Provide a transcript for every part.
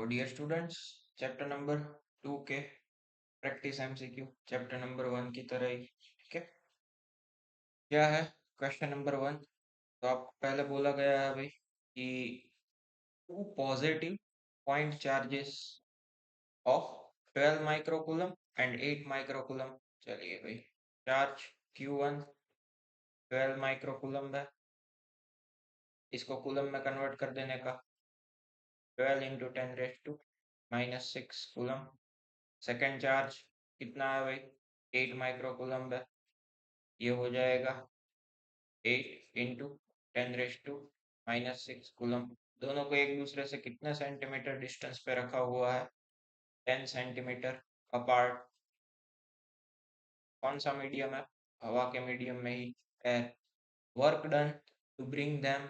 तो dear students, chapter number 2 के practice MCQ chapter number 1 की तरह ही, ठीक है। क्या है क्वेश्चन नंबर 1? तो आपको पहले बोला गया है भाई कि two positive point charges of 12 microcoulomb and 8 microcoulomb. चलिए भाई, चार्ज Q1 12 माइक्रोकूलम है, इसको कूलम में कन्वर्ट कर देने का 12 इंटू 10⁻⁻⁶ कूलम। सेकेंड चार्ज कितना है भाई? 8 माइक्रोकूलम है, ये हो जाएगा 8 इंटू 10⁻⁻⁶ कूलम। दोनों को एक दूसरे से कितने सेंटीमीटर डिस्टेंस पे रखा हुआ है? 10 सेंटीमीटर अपार्ट। कौन सा मीडियम है? हवा के मीडियम में ही, air. Work done to bring them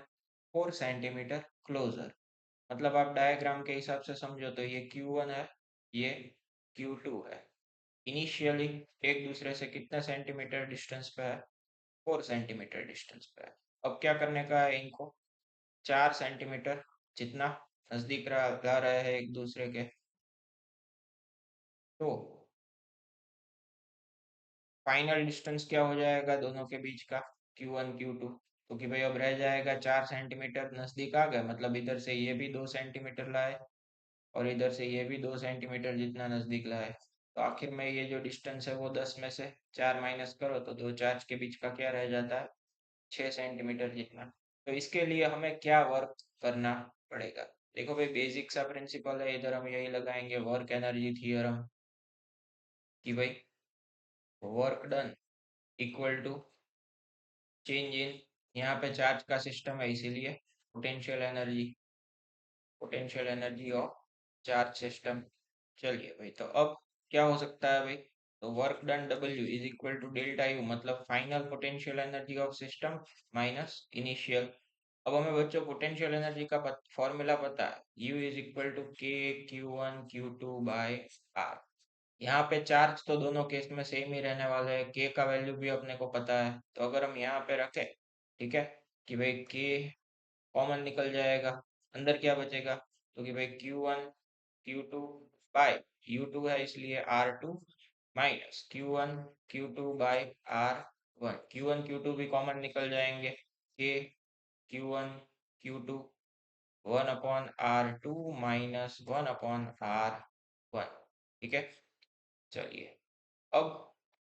4 centimetre closer. मतलब आप डायग्राम के हिसाब से समझो तो ये Q1 है, ये Q2 है। इनिशियली एक दूसरे से कितने सेंटीमीटर डिस्टेंस पे है? 4 सेंटीमीटर डिस्टेंस पे है। अब क्या करने का है इनको? 4 सेंटीमीटर जितना नजदीक ला रहे हैं एक दूसरे के, तो फाइनल डिस्टेंस क्या हो जाएगा दोनों के बीच का? Q1 Q2। तो कि भाई अब रह जाएगा 4 सेंटीमीटर नजदीक आ गए, मतलब इधर से ये भी 2 सेंटीमीटर लाए और इधर से ये भी 2 सेंटीमीटर जितना नजदीक लाए। तो आखिर में ये जो डिस्टेंस है वो 10 में से 4 माइनस करो तो दो चार्ज के बीच का क्या रह जाता है? 6 सेंटीमीटर जितना। तो इसके लिए हमें क्या वर्क करना पड़ेगा? देखो भाई, बेसिक सा प्रिंसिपल है, इधर हम यही लगाएंगे वर्क एनर्जी थ्योरम कि भाई work done equal to change in, यहाँ पे चार्ज का सिस्टम है इसीलिए potential energy of charge system. चलिए भाई, तो अब क्या हो सकता है भाई? तो work done W is equal to delta U, मतलब final potential energy of system minus initial. अब हमें बच्चों पोटेंशियल एनर्जी का फॉर्मूला पता है, U is equal to K Q1 Q2 by R। यहाँ पे चार्ज तो दोनों केस में सेम ही रहने वाले हैं, K का वैल्यू भी अपने को पता है। तो अगर हम यहाँ पे रखें, ठीक है, कि भाई K कॉमन निकल जाएगा, अंदर क्या बचेगा? तो कि भाई Q1 Q2 बाय U2 है इसलिए R2 minus Q1 Q2 bye R1। Q1 Q2 भी कॉमन निकल जाएंगे, K Q1 Q2 1/R2 minus 1/R1। ठीक है। चलिए, अब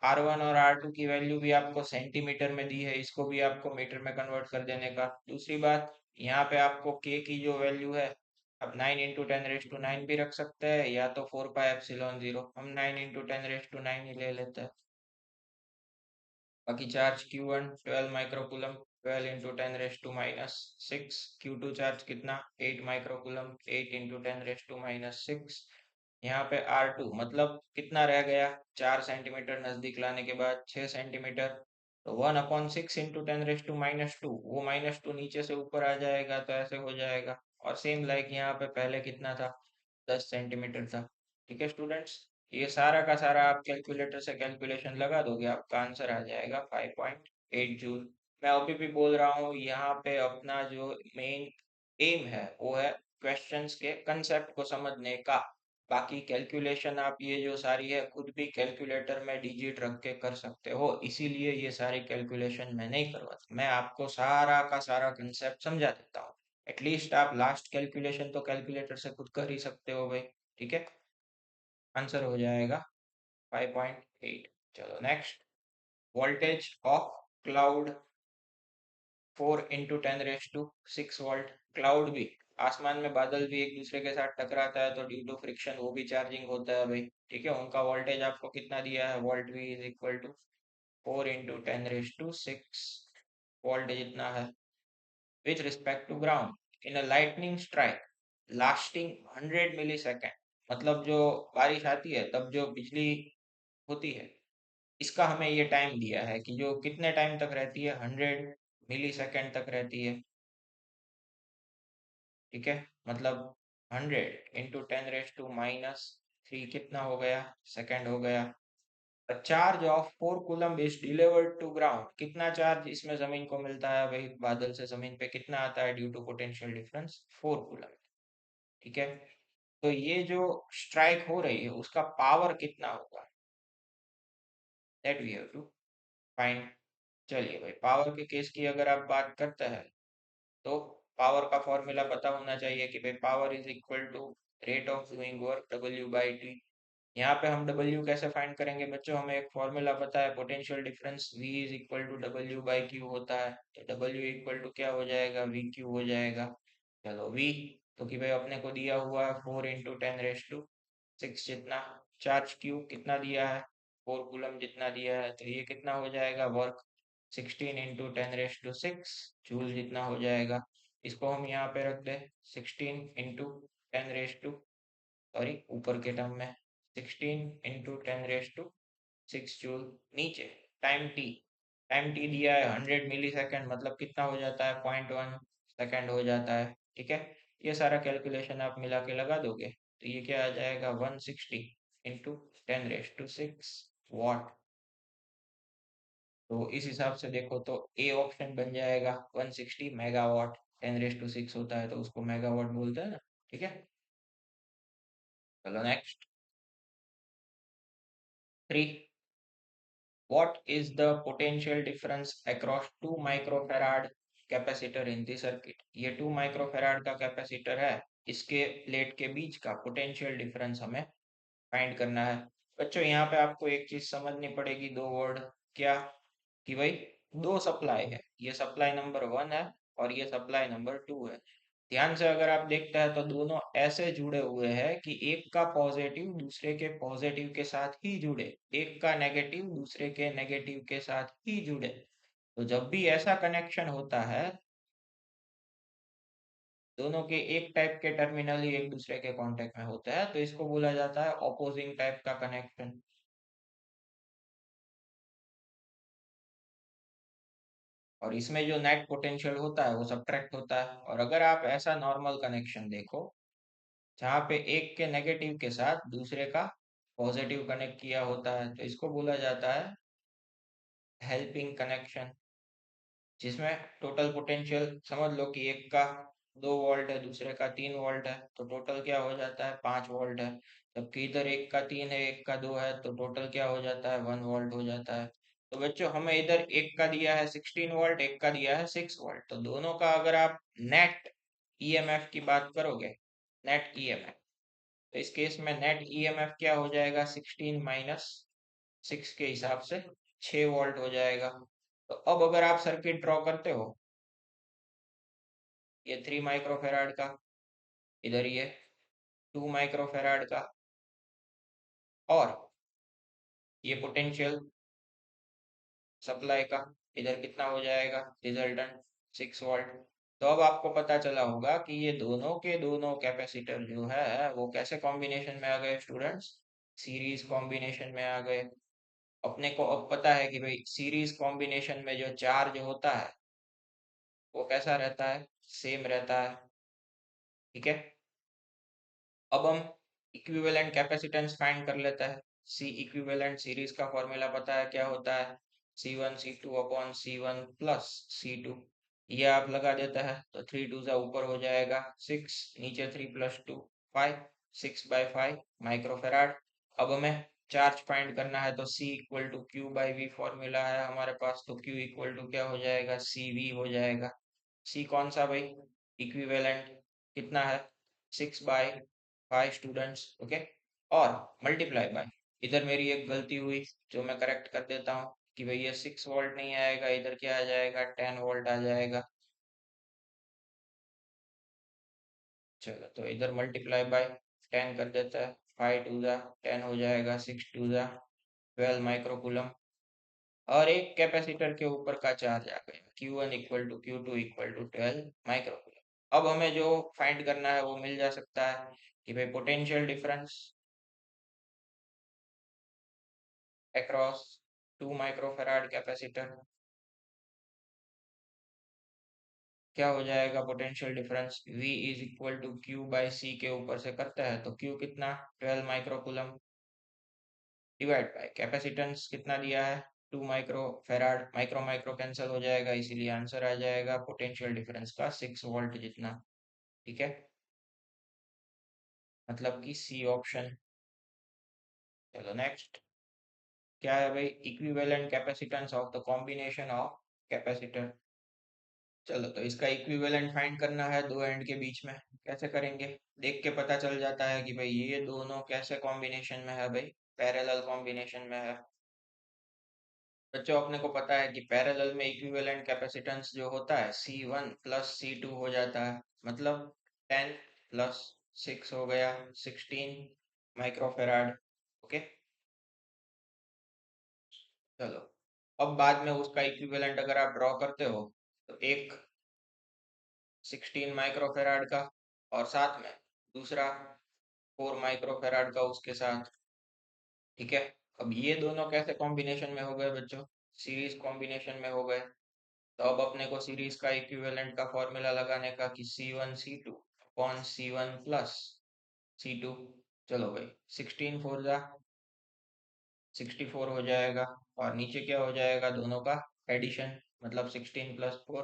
R1 और R2 की वैल्यू भी आपको सेंटीमीटर में दी है, इसको भी आपको मीटर में कन्वर्ट कर देने का। दूसरी बात, यहाँ पे आपको K की जो वैल्यू है, अब 9 इंटू 10⁻⁹ भी रख सकते हैं, या तो 4πε0। हम 9 इंटू 10⁻⁹ ही ले लेते हैं। बाकी charge Q1 12 microcoulomb, 12 into 10⁻⁻⁶। Q2 charge कितना? 8 माइक्रोकूलम, 8 इंटू 10⁻⁻⁶। यहाँ पे R2 मतलब कितना रह गया? 4 सेंटीमीटर नजदीक लाने के बाद 6 सेंटीमीटर। तो 1/6 इंटू 10⁻⁻², वो -2 नीचे से ऊपर आ जाएगा, तो ऐसे हो जाएगा। और सेम लाइक यहाँ पे पहले कितना था? 10 सेंटीमीटर था। ठीक है स्टूडेंट्स, ये सारा का सारा आप कैलकुलेटर से कैलकुलेशन लगा दोगे, आपका आंसर आ जाएगा 5.8 जूल। मैं अभी भी बोल रहा हूँ, यहाँ पे अपना जो मेन एम है वो है क्वेश्चंस के कंसेप्ट को समझने का। बाकी कैलकुलेशन आप ये जो सारी है खुद भी कैलकुलेटर में डिजिट रख के कर सकते हो, इसीलिए ये सारी कैलकुलेशन मैं नहीं करवाता, मैं आपको सारा का सारा कंसेप्ट समझा देता हूँ। एटलीस्ट आप लास्ट कैलकुलेशन तो कैलकुलेटर से खुद कर ही सकते हो भाई। ठीक है, आंसर हो जाएगा 5.8। चलो next, voltage of cloud 4 into 10⁻⁶ cloud भी, आसमान में बादल भी एक दूसरे के साथ टकराता है तो ड्यू टू फ्रिक्शन वो भी चार्जिंग होता है भाई। ठीक है, उनका वोल्टेज आपको कितना दिया है? Volt V is equal to 4 into 10⁻⁶ volt जितना है with respect to ground in a lightning strike lasting 100 millisecond. मतलब जो बारिश आती है तब जो बिजली होती है, इसका हमें ये टाइम दिया है कि जो कितने टाइम तक रहती है? 100 मिलीसेकेंड तक रहती है। ठीक है, मतलब 100 इंटू 10⁻⁻³ कितना हो गया? सेकेंड हो गया। Charge of 4 coulomb is delivered to ground, कितना चार्ज इसमें जमीन को मिलता है भाई? बादल से जमीन पे कितना आता है due to potential difference? 4 coulomb. ठीक है, तो ये जो स्ट्राइक हो रही है उसका पावर कितना होगा, that we have to find. चलिए भाई, पावर के केस की अगर आप बात करते हैं तो पावर का फॉर्मूला पता होना चाहिए कि भाई power is equal to rate of doing work W/T। यहाँ पे हम W कैसे फाइंड करेंगे बच्चों, हमें एक फॉर्मूला पता है, potential difference V is equal to W/Q होता है। तो W इक्वल टू क्या हो जाएगा, VQ हो जाएगा। चलो V, तो कि भाई अपने को दिया हुआ है 4 × 10⁶ जितना चार्ज, Q कितना दिया है 4 कूलम जितना दिया है, तो ये कितना हो जाएगा वर्क 16 × 10⁶ जूल जितना हो जाएगा। इसको हम यहाँ पे रख दे 16 × 10⁻⁶, सॉरी ऊपर के टर्म में 16 × 10⁶ जूल। नीचे टाइम टी दिया है 100 मिली सेकेंड, मतलब कितना हो जाता है 0.1 सेकेंड हो जाता है। ठीक है, ये सारा कैलकुलेशन आप मिला के लगा दोगे तो ये क्या आ जाएगा 160 × 10⁻⁶ वाट। तो इस हिसाब से देखो तो ए ऑप्शन बन जाएगा 160 मेगावाट। 10⁻⁶ होता है तो उसको मेगावाट बोलते हैं ना। ठीक है, चलो next 3। What is the potential difference across 2 microfarad capacitor in the circuit? ये 2 माइक्रोफेराड का कैपेसिटर है, इसके प्लेट के बीच का पोटेंशियल डिफरेंस हमें फाइंड करना है। बच्चों यहाँ पे आपको एक चीज समझनी पड़ेगी, दो वर्ड, क्या कि भाई दो सप्लाई है, ये सप्लाई नंबर 1 है और ये सप्लाई नंबर 2 है। ध्यान से अगर आप देखते हैं तो दोनों ऐसे जुड़े हुए हैं कि एक का पॉजिटिव दूसरे के पॉजिटिव के साथ ही जुड़े, एक का नेगेटिव दूसरे के नेगेटिव के साथ ही जुड़े। तो जब भी ऐसा कनेक्शन होता है, दोनों के एक टाइप के टर्मिनल ही एक दूसरे के कांटेक्ट में होते हैं, तो इसको बोला जाता है ऑपोजिंग टाइप का कनेक्शन। और इसमें जो नेट पोटेंशियल होता है वो सब्ट्रैक्ट होता है। और अगर आप ऐसा नॉर्मल कनेक्शन देखो जहाँ पे एक के नेगेटिव के साथ दूसरे का पॉजिटिव कनेक्ट किया होता है, तो इसको बोला जाता है हेल्पिंग कनेक्शन, जिसमें टोटल पोटेंशियल समझ लो कि एक का 2 वोल्ट है दूसरे का 3 वोल्ट है, तो टोटल क्या हो जाता है 5 वोल्ट है। जबकि इधर एक का 3 है एक का 2 है, तो टोटल क्या हो जाता है 1 वोल्ट हो जाता है। तो बच्चों हमें इधर एक का दिया है 16 वोल्ट, एक का दिया है 6 वोल्ट, तो दोनों का अगर आप नेट ईएमएफ की बात करोगे, नेट ईएमएफ, तो इस केस में नेट ईएमएफ क्या हो जाएगा 16 - 6 के हिसाब से 6 वोल्ट हो जाएगा। तो अब अगर आप सर्किट ड्रॉ करते हो, ये 3 माइक्रोफेराड का, इधर ये 2 माइक्रोफेराड का, और ये पोटेंशियल सप्लाई का, इधर कितना हो जाएगा रिजल्टेंट 6 वोल्ट। तो अब आपको पता चला होगा कि ये दोनों के दोनों कैपेसिटर जो है वो कैसे कॉम्बिनेशन में आ गए स्टूडेंट्स, सीरीज कॉम्बिनेशन में आ गए। अपने को अब पता है कि भाई सीरीज कॉम्बिनेशन में जो चार्ज होता है वो कैसा रहता है, सेम रहता है। ठीक है, अब हम इक्विवेलेंट कैपेसिटेंस फाइंड कर लेते हैं। सी इक्विवेलेंट सीरीज का फॉर्मूला पता है क्या होता है, C1 C2 upon C1 plus C2। ये आप लगा देता है तो 3 × 2 ऊपर हो जाएगा 6, नीचे 3 + 2 5, 6/5 माइक्रोफेराड। अब हमें चार्ज फाइंड करना है तो C equal to Q/V formula है हमारे पास, तो Q इक्वल टू क्या हो जाएगा CV हो जाएगा। C कौन सा भाई, इक्विवेलेंट कितना है 6/5 स्टूडेंट्स। ओके, और मल्टीप्लाई बाय, इधर मेरी एक गलती हुई जो मैं करेक्ट कर देता हूँ कि भाई ये 6 वोल्ट नहीं आएगा, इधर क्या आ जाएगा 10 वोल्ट आ जाएगा। चलो तो इधर मल्टीप्लाई बाय 10 कर देता है, 5 × 2 = 10 हो जाएगा, 6 × 2 = 12 माइक्रोकूलम। और एक कैपेसिटर के ऊपर का चार्ज आ गया Q1 equal to Q2 equal to 12 microcoulomb. अब हमें जो फाइंड करना है वो मिल जा सकता है कि भाई potential difference across 2 microfarad capacitor क्या हो जाएगा, potential difference V is equal to Q/C के ऊपर से करता है तो Q कितना 12 माइक्रोकूलम डिवाइड बाय कैपेसिटेंस कितना दिया है 2 माइक्रोफेराड, माइक्रो माइक्रो कैंसिल हो जाएगा, इसीलिए आंसर आ जाएगा पोटेंशियल डिफरेंस का 6 वोल्ट जितना। ठीक है, मतलब कि सी ऑप्शन। चलो नेक्स्ट, क्या है भाई, equivalent capacitance of the combination of capacitor. चलो तो इसका इक्विवेलेंट फाइंड करना है दो एंड के बीच में। कैसे करेंगे, देख के पता चल जाता है कि भाई ये दोनों कैसे कॉम्बिनेशन में है भाई, पैरेलल कॉम्बिनेशन में है। बच्चों अपने को पता है कि पैरेलल में इक्विवेलेंट कैपेसिटेंस जो होता है C1 प्लस C2 हो जाता है, मतलब 10 प्लस 6 हो गया 16 माइक्रोफेराड। ओके, चलो अब बाद में उसका इक्विवेलेंट अगर आप ड्रॉ करते हो तो एक 16 माइक्रोफेराड का और साथ में दूसरा 4 माइक्रोफेराड का उसके साथ। ठीक है, अब ये दोनों कैसे कॉम्बिनेशन में हो गए बच्चों, सीरीज कॉम्बिनेशन में हो गए। तो अब अपने को सीरीज का इक्विवेलेंट का फॉर्मूला लगाने का कि C1 C2 upon C1 plus C2। चलो भाई 16 फोर जा 64 हो जाएगा, और नीचे क्या हो जाएगा, दोनों का एडिशन, मतलब 16 प्लस 4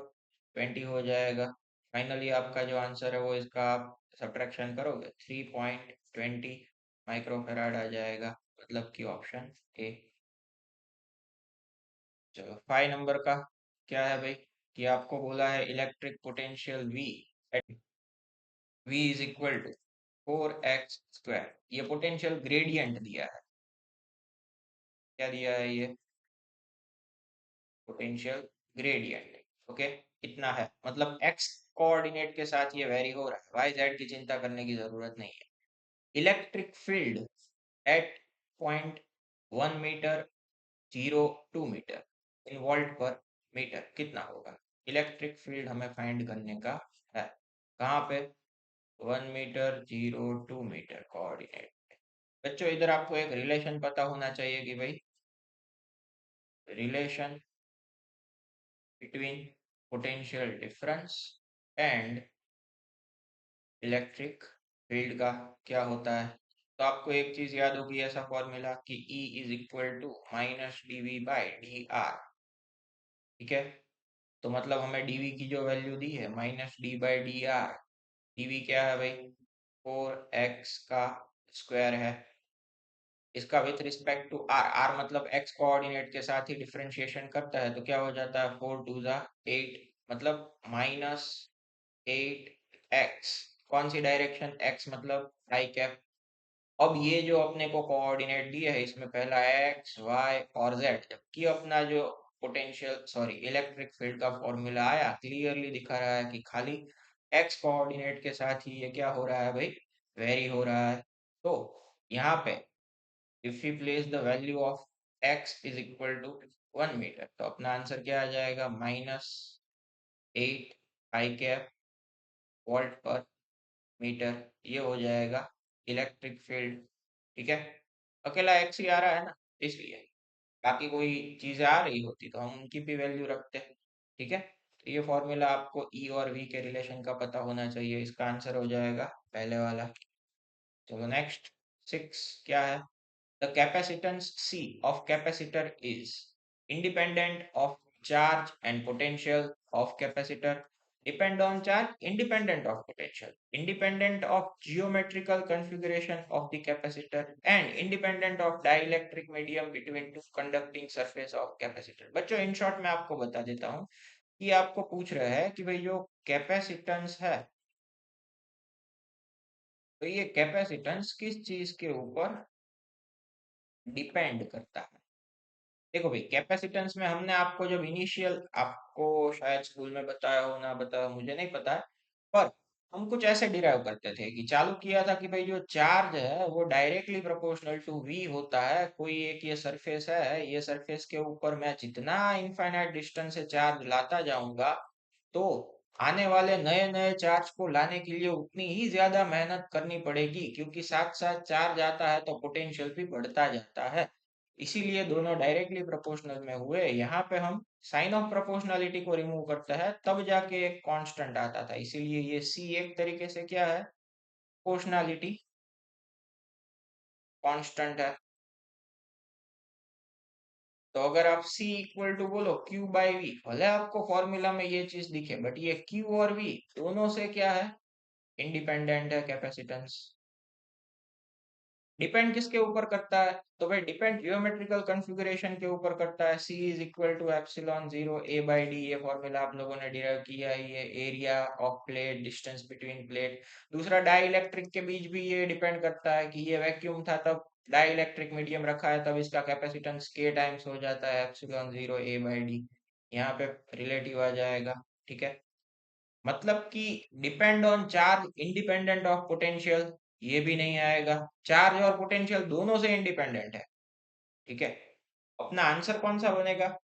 20 हो जाएगा। फाइनली आपका जो आंसर है वो इसका आप सब्ट्रैक्शन करोगे 3.20 माइक्रोफेराड आ जाएगा, मतलब कि ऑप्शन ए। चलो 5 नंबर का क्या है भाई, कि आपको बोला है electric potential V at V is equal to 4x²। ये पोटेंशियल ग्रेडियंट दिया है, क्या दिया है ये, पोटेंशियल ग्रेडियंट। ओके, इतना है, मतलब एक्स कोऑर्डिनेट के साथ ये वेरी हो रहा है, वाई जेड की चिंता करने की जरूरत नहीं है। Electric field at point 1 metre 0.2 metre in volt पर मीटर कितना होगा। इलेक्ट्रिक फील्ड हमें फाइंड करने का है, कहाँ पे, 1 मीटर 0.2 मीटर कोऑर्डिनेट। बच्चों इधर आपको एक रिलेशन पता होना चाहिए कि भाई relation between potential difference and electric field का क्या होता है। तो आपको एक चीज याद होगी, ऐसा फॉर्मूला कि E is equal to minus dV by dr। ठीक है, तो मतलब हमें dV की जो वैल्यू दी है -d/dr, dV क्या है भाई, 4x का स्क्वायर है, इसका with respect to r, r मतलब x कोऑर्डिनेट के साथ ही डिफरेंशिएशन करता है, तो क्या हो जाता है 4 2 8, मतलब -8x, कौन सी डायरेक्शन, x मतलब आई कैप। अब ये जो अपने को कोऑर्डिनेट दिए है इसमें पहला x y और z, जबकि अपना जो पोटेंशियल सॉरी इलेक्ट्रिक फील्ड का फॉर्मूला आया क्लियरली दिखा रहा है कि खाली x कोऑर्डिनेट के साथ ही ये क्या हो रहा है भाई, वेरी हो रहा है। तो यहाँ पे if you place the value of x is equal to 1 metre, तो अपना आंसर क्या आ जाएगा, -8 आई कैप वोल्ट पर मीटर, ये हो जाएगा इलेक्ट्रिक फील्ड। ठीक है, अकेला एक्स ही आ रहा है ना, इसलिए बाकी कोई चीजें आ रही होती तो हम उनकी भी वैल्यू रखते हैं। ठीक है, तो ये फॉर्मूला आपको ई और वी के रिलेशन का पता होना चाहिए, इसका आंसर हो जाएगा पहले वाला। चलो नेक्स्ट 6 क्या है, the capacitance C of capacitor is independent of charge and potential of capacitor, depend on charge, independent of potential, independent of geometrical configuration of the capacitor and independent of dielectric medium between two conducting surface of capacitor। बच्चों in short में आपको बता देता हूँ कि आपको पूछ रहे हैं कि भाई जो कैपेसिटेंस है, तो ये कैपेसिटेंस किस चीज के ऊपर डिपेंड करता है। देखो भाई कैपेसिटेंस में हमने आपको जब इनिशियल, आपको शायद स्कूल में बताया हो ना बताया हो, मुझे नहीं पता है, पर हम कुछ ऐसे डिराइव करते थे कि चालू किया था कि भाई जो चार्ज है वो डायरेक्टली प्रोपोर्शनल टू वी होता है। कोई एक ये सरफेस है, ये सरफेस के ऊपर मैं जितना इनफाइनाइट डिस्टेंस से चार्ज लाता जाऊंगा, तो आने वाले नए नए चार्ज को लाने के लिए उतनी ही ज्यादा मेहनत करनी पड़ेगी, क्योंकि साथ साथ चार्ज आता है तो पोटेंशियल भी बढ़ता जाता है। इसीलिए दोनों डायरेक्टली प्रोपोर्शनल में हुए। यहाँ पे हम साइन ऑफ प्रोपोर्शनलिटी को रिमूव करते हैं तब जाके एक कांस्टेंट आता था, इसीलिए ये सी एक तरीके से क्या है, प्रोपोर्शनलिटी कांस्टेंट है। तो अगर आप C इक्वल टू बोलो Q बाई V, भले आपको फॉर्मूला में ये चीज दिखे, बट ये Q और V दोनों से क्या है, इंडिपेंडेंट है कैपेसिटेंस। डिपेंड किसके ऊपर करता है? तो भाई डिपेंड जियोमेट्रिकल कॉन्फ़िगरेशन के ऊपर करता है। C is equal to epsilon 0 A by d, ये फॉर्मूला आप लोगों ने डिराइव किया है। ये area of plate, distance between plate. दूसरा, डाइइलेक्ट्रिक के बीच भी ये डिपेंड करता है कि ये वैक्यूम था तब डाइइलेक्ट्रिक मीडियम रखा है, तब इसका कैपेसिटेंस K टाइम्स हो जाता है एप्सिलॉन 0 A बाई डी। यहाँ पे रिलेटिव आ जाएगा। ठीक है, मतलब कि depend on charge independent of potential, ये भी नहीं आएगा। चार्ज और पोटेंशियल दोनों से इंडिपेंडेंट है। ठीक है, अपना आंसर कौन सा बनेगा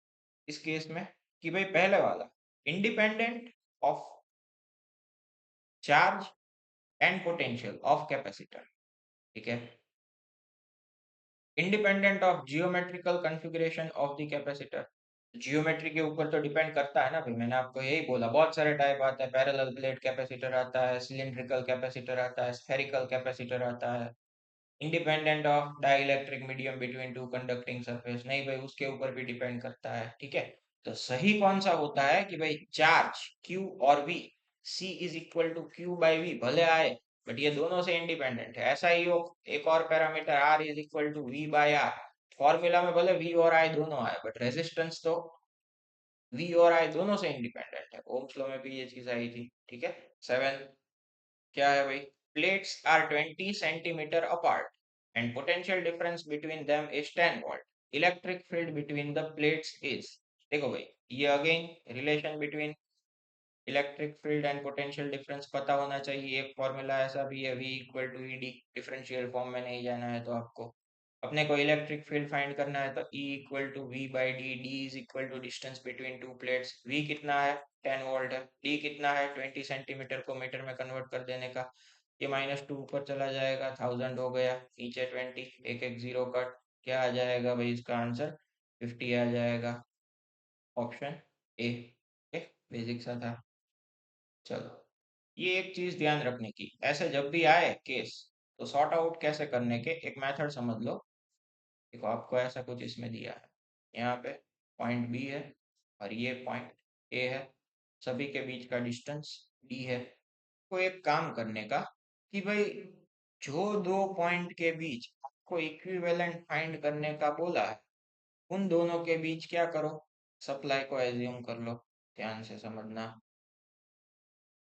इस केस में? कि भाई पहले वाला, independent of charge and potential of capacitor. ठीक है, independent of geometrical configuration of the capacitor. Geometry के ऊपर तो डिपेंड करता है ना भाई, मैंने आपको यही बोला। बहुत सारे टाइप आते हैं, पैरेलल प्लेट कैपेसिटर आता है, सिलिंड्रिकल कैपेसिटर आता है, स्फेरिकल कैपेसिटर आता है। Independent of dielectric medium between two conducting surface, नहीं भाई, उसके ऊपर भी डिपेंड करता है। ठीक है, तो सही कौन सा होता है कि भाई चार्ज Q और V, C is equal to Q by V भले आए, बट ये दोनों से इंडिपेंडेंट है। ऐसा ही हो, एक और parameter R is equal to V by R, formula में भले V और I दोनों आए, बट रेजिस्टेंस तो V और I दोनों से इंडिपेंडेंट है। ओम्स लॉ में भी ये चीज आई थी। ठीक है, 7 क्या है भाई? Plates are 20 centimetre apart and potential difference between them is 10 volt. Electric field between the plates is, देखो भाई, ये again relation between electric field and potential difference पता होना चाहिए। एक फॉर्मूला ऐसा भी है, V equal to E D, differential form में नहीं जाना है तो आपको, अपने को इलेक्ट्रिक फील्ड फाइंड करना है तो E equal to V by D, D is equal to distance between two plates. V कितना है? 10 वोल्ट है। D कितना है? 20 सेंटीमीटर को मीटर में कन्वर्ट कर देने का, ये -2 ऊपर चला जाएगा, 1000 हो गया, नीचे 20, एक एक जीरो कट, क्या आ जाएगा भाई इसका आंसर? 50 आ जाएगा, ऑप्शन ए। बेसिक सा था। चलो, ये एक चीज ध्यान रखने की, ऐसे जब भी आए केस तो सॉर्ट आउट कैसे करने के एक मेथड समझ लो। देखो, आपको ऐसा कुछ इसमें दिया है, यहाँ पे पॉइंट बी है और ये पॉइंट ए है, सभी के बीच का डिस्टेंस डी है। को एक काम करने का कि भाई जो दो पॉइंट के बीच आपको इक्विवेलेंट फाइंड करने का बोला है, उन दोनों के बीच क्या करो? सप्लाई को एज्यूम कर लो। ध्यान से समझना,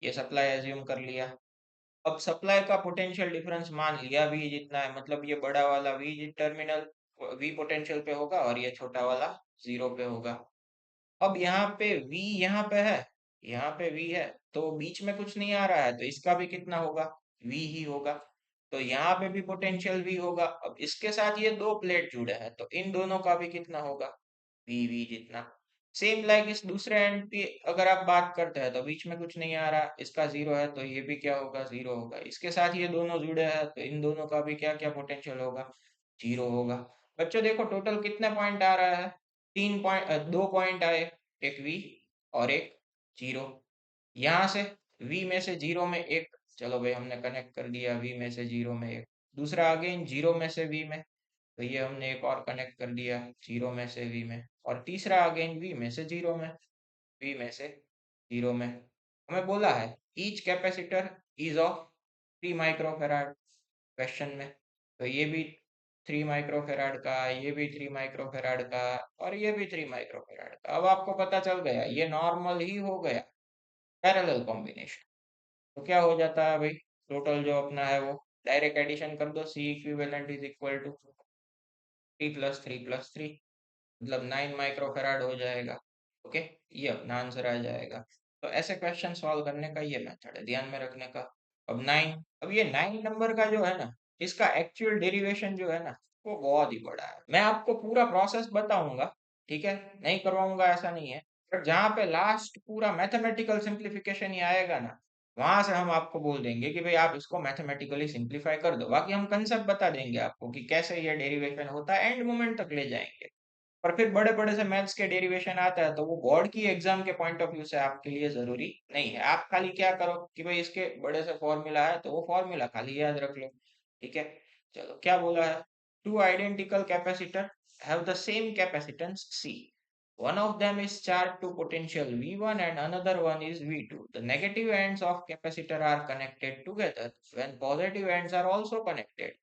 ये सप्लाई एज्यूम कर लिया। अब सप्लाई का पोटेंशियल डिफरेंस मान लिया V जितना है, मतलब ये बड़ा वाला V टर्मिनल V पोटेंशियल पे होगा और ये छोटा वाला 0 पे होगा। अब यहाँ पे V यहाँ पे है, यहाँ पे V है, तो बीच में कुछ नहीं आ रहा है, तो इसका भी कितना होगा? V ही होगा। तो यहाँ पे भी पोटेंशियल V होगा। अब इसके साथ ये दो प्लेट जुड़े हैं, तो इन दोनों का भी कितना होगा? V जितना। सेम लाइक इस दूसरे एंड पे अगर आप बात करते हैं तो बीच में कुछ नहीं आ रहा, इसका 0 है, तो ये भी क्या होगा? 0 होगा। इसके साथ ये दोनों जुड़े हैं, तो इन दोनों का भी क्या क्या पोटेंशियल होगा? 0 होगा। बच्चों देखो, टोटल कितने पॉइंट आ रहा है? 2 पॉइंट आए, एक V और एक 0। यहाँ से V में से 0 में एक, चलो भाई हमने कनेक्ट कर दिया, V में से 0 में एक। दूसरा अगेन 0 में से V में, तो ये हमने एक और कनेक्ट कर दिया 0 में से V में। और तीसरा अगेन V में से 0 में, V में से 0 में। हमें बोला है each capacitor is of 3 microfarad question में, तो ये भी 3 माइक्रोफेराड का, ये भी 3 माइक्रोफेराड का, और ये भी 3 माइक्रोफेराड का। अब आपको पता चल गया, ये नॉर्मल ही हो गया पैरेलल कॉम्बिनेशन। तो क्या हो जाता है भाई? टोटल जो अपना है वो डायरेक्ट एडिशन कर दो, C equivalent is equal to 3 + 3 + 3, मतलब 9 माइक्रोफेराड हो जाएगा। ओके, ये अपना आंसर आ जाएगा। तो ऐसे क्वेश्चन सॉल्व करने का ये मेथड है, ध्यान में रखने का। अब 9, अब ये 9 नंबर का जो है ना, इसका एक्चुअल डेरिवेशन जो है ना, वो बहुत ही बड़ा है। मैं आपको पूरा प्रोसेस बताऊंगा, ठीक है, नहीं करवाऊंगा ऐसा नहीं है, पर जहाँ पे लास्ट पूरा मैथमेटिकल सिंप्लीफिकेशन ही आएगा ना, वहां से हम आपको बोल देंगे कि भाई आप इसको मैथमेटिकली सिंप्लीफाई कर दो। बाकी हम कंसेप्ट बता देंगे आपको कि कैसे ये डेरिवेशन होता है, एंड मोमेंट तक ले जाएंगे। पर फिर बड़े बड़े से मैथ्स के डेरिवेशन आता है, तो वो बोर्ड की एग्जाम के पॉइंट ऑफ व्यू से आपके लिए जरूरी नहीं है। आप खाली क्या करो कि भाई इसके बड़े से फॉर्मूला है, तो वो फॉर्मूला खाली याद रख लो। ठीक है, चलो क्या बोला है? Two identical capacitor have the same capacitance C. One of them is charged to potential V1 and another one is V2. The negative ends of capacitor are connected together when positive ends are also connected.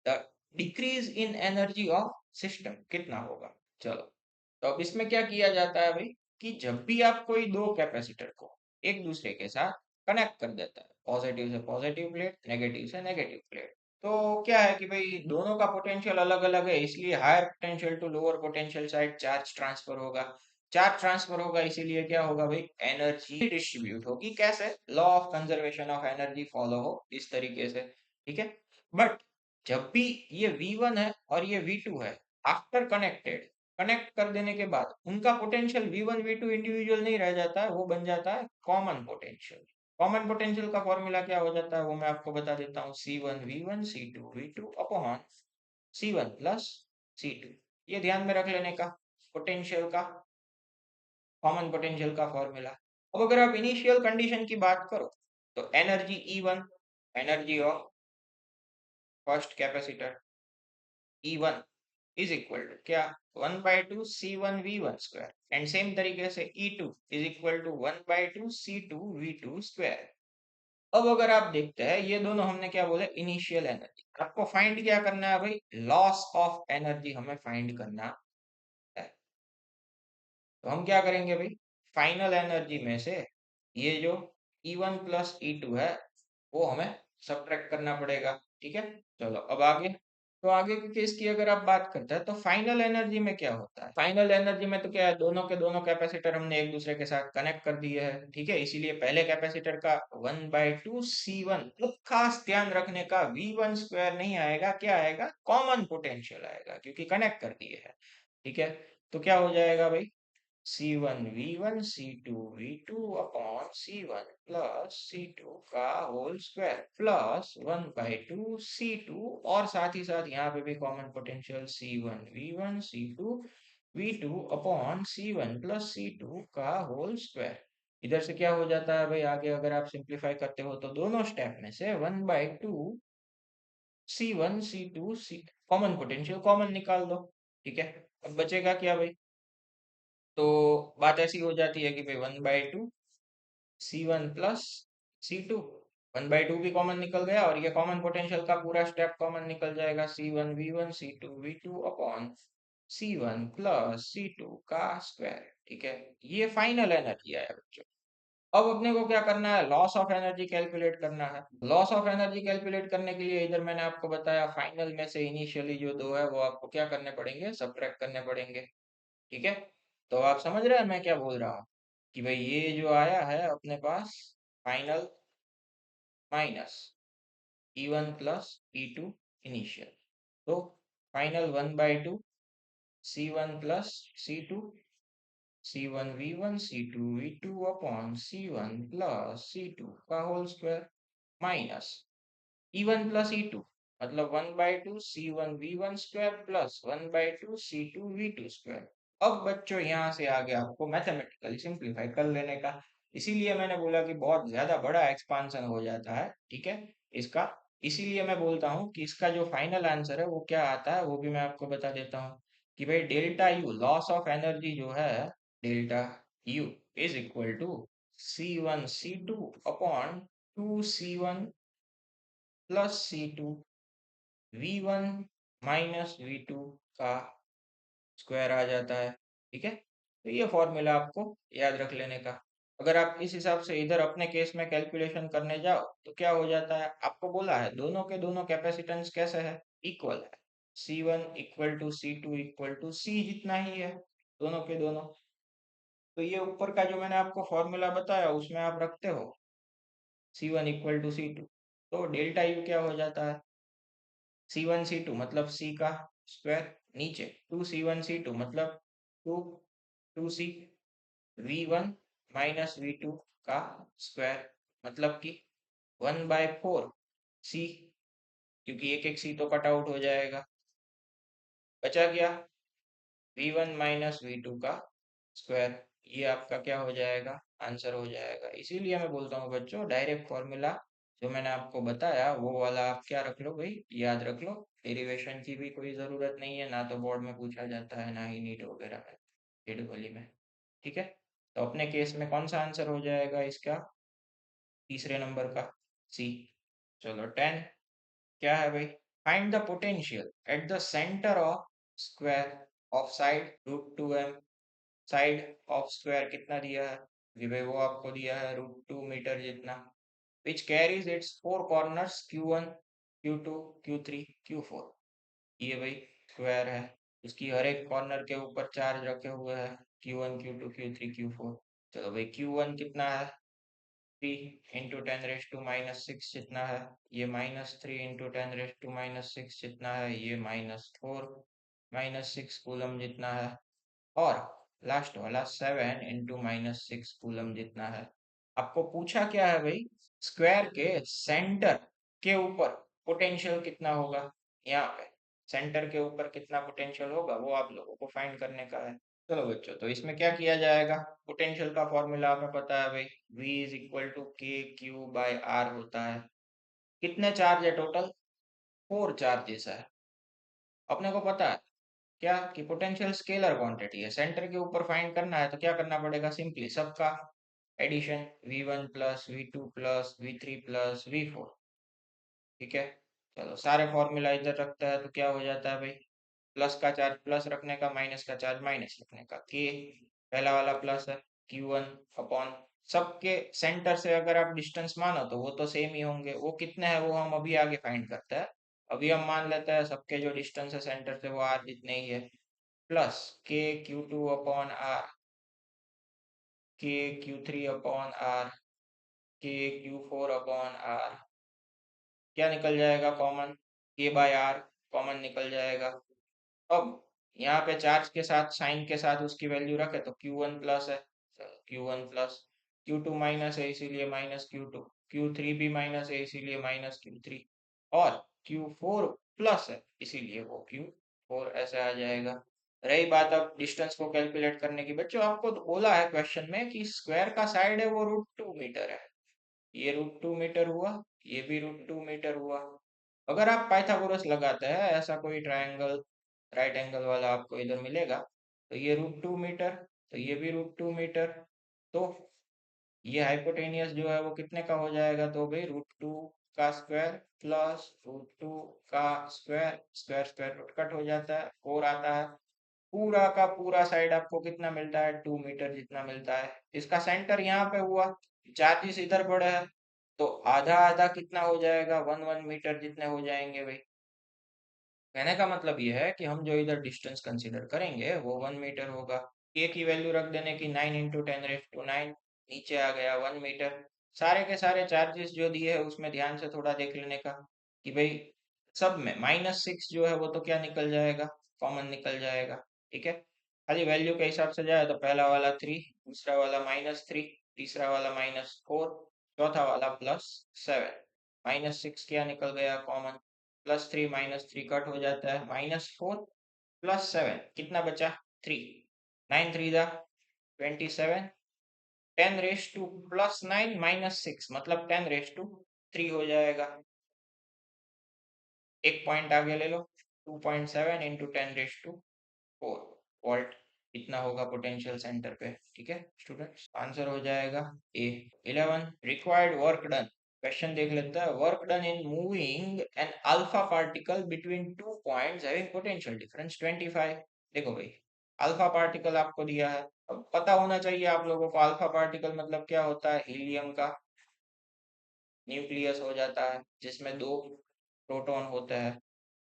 The decrease in energy of system कितना होगा। चलो, तो अब इसमें क्या किया जाता है भाई, कि जब भी आप कोई दो कैपेसिटर को एक दूसरे के साथ कनेक्ट कर देता है, पॉजिटिव से पॉजिटिव प्लेट, नेगेटिव से नेगेटिव प्लेट, तो क्या है कि भाई दोनों का पोटेंशियल अलग अलग है, इसलिए higher potential to lower potential side charge transfer होगा। चार्ज ट्रांसफर होगा, इसीलिए क्या होगा भाई, एनर्जी डिस्ट्रीब्यूट होगी। कैसे? Law of conservation of energy follow हो इस तरीके से, ठीक है। बट जब भी ये V1 है और ये V2 है, आफ्टर कनेक्टेड, कनेक्ट कर देने के बाद उनका पोटेंशियल V1 V2 इंडिविजुअल नहीं रह जाता है, वो बन जाता है कॉमन पोटेंशियल। कॉमन पोटेंशियल का फॉर्मूला क्या हो जाता है, वो मैं आपको बता देता हूँ, C1 V1 C2 V2 upon C1 plus C2। ये ध्यान में रख लेने का, पोटेंशियल का, कॉमन पोटेंशियल का फॉर्मूला। अब अगर आप इनिशियल कंडीशन की बात करो, तो energy E1, energy of first capacitor E1 is equal to क्या, 1/2 C1 V1 square, and same तरीके से E2 is equal to 1/2 C2 V2 square. अब अगर आप देखते हैं, ये दोनों हमने क्या बोले, इनिशियल एनर्जी। आपको फाइंड क्या करना है भाई, लॉस ऑफ एनर्जी हमें फाइंड करना है। तो हम क्या करेंगे भाई, फाइनल एनर्जी में से ये जो E1 प्लस E2 है, वो हमें सब्ट्रैक्ट करना पड़ेगा, ठीक है। चलो अब आगे, तो आगे के केस की अगर आप बात करते हैं, तो फाइनल एनर्जी में क्या होता है, फाइनल एनर्जी में तो क्या है, दोनों के दोनों कैपेसिटर हमने एक दूसरे के साथ कनेक्ट कर दिए हैं, ठीक है, इसीलिए पहले कैपेसिटर का 1/2 C1, अब खास ध्यान रखने का, V1 स्क्वायर नहीं आएगा, क्या आएगा, कॉमन पोटेंशियल आएगा, क्योंकि कनेक्ट कर दिए है, ठीक है। तो क्या हो जाएगा भाई, C1 V1 C2 V2 upon C1 plus C2 का होल स्क्वायर प्लस 1/2 C2, और साथ ही साथ यहाँ पे भी common potential C1 V1 C2 V2 upon C1 plus C2 का होल स्क्वायर। इधर से क्या हो जाता है भाई, आगे अगर आप सिंप्लीफाई करते हो तो दोनों स्टेप में से 1/2 C1 C2 common potential common निकाल दो, ठीक है। अब बचेगा क्या भाई, तो बात ऐसी हो जाती है कि भाई 1/2 C1 प्लस C2, 1/2 भी कॉमन निकल गया, और ये कॉमन पोटेंशियल का पूरा स्टेप कॉमन निकल जाएगा, C1 V1 C2 V2 upon C1 plus C2 का स्क्वायर, ठीक है। ये फाइनल एनर्जी आया बच्चों। अब अपने को क्या करना है, लॉस ऑफ एनर्जी कैलकुलेट करना है। लॉस ऑफ एनर्जी कैलकुलेट करने के लिए इधर मैंने आपको बताया, फाइनल में से इनिशियली जो दो है वो आपको क्या करने पड़ेंगे, सब्ट्रैक्ट करने पड़ेंगे, ठीक है। तो आप समझ रहे हैं मैं क्या बोल रहा हूँ, कि भाई ये जो आया है अपने पास, final minus E1 plus E2 initial, तो final 1/2 C1 plus C2 C1 V1 C2 V2 upon C1 plus C2 का whole square minus E1 plus E2, मतलब 1/2 C1 V1 square plus 1/2 C2 V2 square. अब बच्चों यहाँ से आगे आपको mathematically simplify कर लेने का, इसीलिए मैंने बोला कि बहुत ज्यादा बड़ा एक्सपांसन हो जाता है, ठीक है, इसका। इसीलिए मैं बोलता हूँ कि इसका जो फाइनल आंसर है वो क्या आता है, वो भी मैं आपको बता देता हूँ, कि भाई delta U, loss of energy जो है, delta U is equal to C1 C2 upon 2C1 plus C2 V1 minus V2 का स्क्वायर आ जाता है, ठीक है। तो ये फॉर्मूला आपको याद रख लेने का। अगर आप इस हिसाब से इधर अपने केस में कैलकुलेशन करने जाओ, तो क्या हो जाता है, आपको बोला है दोनों के दोनों कैपेसिटेंस कैसे है, इक्वल है, C1 equal to C2 equal to C जितना ही है, दोनों के दोनों। तो ये ऊपर का जो मैंने आपको फॉर्मूला बताया, उसमें आप रखते हो C1 इक्वल टू C2, तो डेल्टा यू क्या हो जाता है, C1 C2 मतलब C का स्क्वायर, नीचे 2C1 C2 मतलब 2 2C V1 माइनस V2 का स्क्वायर, मतलब कि 1/4 C, क्योंकि एक एक C तो कट आउट हो जाएगा, बचा क्या V1 माइनस V2 का स्क्वायर। ये आपका क्या हो जाएगा, आंसर हो जाएगा। इसीलिए मैं बोलता हूँ बच्चों, डायरेक्ट फॉर्मूला जो मैंने आपको बताया वो वाला आप क्या रख लो भाई, याद रख लो। डेरिवेशन की भी कोई ज़रूरत नहीं है, ना तो बोर्ड में पूछा जाता है, ना ही नीट वगैरह में, नीट वाली में, ठीक है। तो अपने केस में कौन सा आंसर हो जाएगा इसका, तीसरे नंबर का, सी। चलो 10 क्या है भाई, find the potential at the centre of square of side √2m। Side of square कितना दिया है जी भाई, वो आपको दिया है √2 मीटर जितना, which carries it's four corners Q1 Q2 Q3 Q4। ये भाई स्क्वायर है, उसकी हर एक कॉर्नर के ऊपर चार्ज रखे हुए हैं Q1 Q2 Q3 Q4। चलो भाई Q1 कितना है 3 इंटू 10⁻⁻6 जितना है, ये -3 इंटू 10⁻⁻6 जितना है, ये -4 -6 कूलम जितना है, और लास्ट वाला 7 इंटू -6 कूलम जितना है। आपको पूछा क्या है भाई, स्क्वायर के सेंटर के ऊपर पोटेंशियल कितना होगा, यहाँ पे सेंटर के ऊपर कितना पोटेंशियल होगा वो आप लोगों को फाइंड करने का है। चलो बच्चों, तो इसमें क्या किया जाएगा, पोटेंशियल का फॉर्मूला हमें पता है भाई, V इज इक्वल टू के क्यू बाय आर होता है। कितने चार्ज है टोटल, 4 चार्जेस है। अपने को पता है क्या कि पोटेंशियल स्केलर क्वांटिटी है, सेंटर के ऊपर फाइंड करना है तो क्या करना पड़ेगा, सिंपली सबका addition V1 plus V2 plus V3 plus V4। ठीक है, चलो सारे फॉर्मूला इधर रखता है तो क्या हो जाता है भाई, प्लस का चार्ज प्लस रखने का, माइनस का चार्ज माइनस रखने का, के पहला वाला प्लस है Q1 अपॉन सबके सेंटर से अगर आप डिस्टेंस मानो तो वो तो सेम ही होंगे, वो कितने हैं वो हम अभी आगे फाइंड करते हैं। अभी हम मान लेते हैं सबके जो डिस्टेंस है सेंटर से वो आर जितने ही है, प्लस के Q2 अपॉन आर, के Q3 अपॉन आर, के Q4 अपॉन आर। क्या निकल जाएगा कॉमन, के बाय आर कॉमन निकल जाएगा। अब यहाँ पे चार्ज के साथ साइन के साथ उसकी वैल्यू रखे तो Q1 प्लस है, Q1 प्लस, Q2 माइनस है इसीलिए माइनस Q2, Q3 भी माइनस है इसीलिए माइनस Q3, और Q4 प्लस है इसीलिए वो Q4 ऐसे आ जाएगा। रही बात अब डिस्टेंस को कैलकुलेट करने की, बच्चों आपको तो बोला है क्वेश्चन में कि स्क्वायर का साइड है वो √2 मीटर है, ये √2 मीटर हुआ, ये भी √2 मीटर हुआ। अगर आप पाइथागोरस लगाते हैं, ऐसा कोई ट्रायंगल राइट एंगल वाला आपको इधर मिलेगा, तो ये √2 मीटर, तो ये भी √2 मीटर, तो ये हाइपोटेनियस जो है वो कितने का हो जाएगा, तो भाई √2 का स्क्वायर प्लस √2 का square, square square root cut हो जाता है, 4 आता है, पूरा का पूरा साइड आपको कितना मिलता है, 2 मीटर जितना मिलता है। इसका सेंटर यहाँ पे हुआ, चार्जेस इधर पड़े हैं, तो आधा आधा कितना हो जाएगा, 1 मीटर जितने हो जाएंगे भाई। कहने का मतलब ये है कि हम जो इधर डिस्टेंस कंसीडर करेंगे वो 1 मीटर होगा। के की वैल्यू रख देने की 9 इंटू 10⁻⁹ नीचे आ गया 1 मीटर। सारे के सारे चार्जेस जो दिए है उसमें ध्यान से थोड़ा देख लेने का कि भाई सब में -6 जो है वो तो क्या निकल जाएगा, कॉमन निकल जाएगा। ठीक है, खाली वैल्यू के हिसाब से जाए तो पहला वाला 3, दूसरा वाला -3, तीसरा वाला -4, चौथा वाला +7, -6 क्या निकल गया कॉमन, +3 -3 कट हो जाता है, -4 +7 कितना बचा 3, 9 3 जा 27, 10 + 9 -6 मतलब 10⁻³ हो जाएगा। एक पॉइंट आगे ले लो, 2.7 इंटू 10⁻⁴ वोल्ट इतना होगा पोटेंशियल सेंटर पे। ठीक है स्टूडेंट्स, आंसर हो जाएगा A. 11 required work done, question देख लेते हैं। Work done in moving an alpha particle between two points having potential difference 25। देखो भाई, अल्फा पार्टिकल आपको दिया है, अब पता होना चाहिए आप लोगों को अल्फा पार्टिकल मतलब क्या होता है, हीलियम का न्यूक्लियस हो जाता है जिसमें 2 प्रोटॉन होते हैं।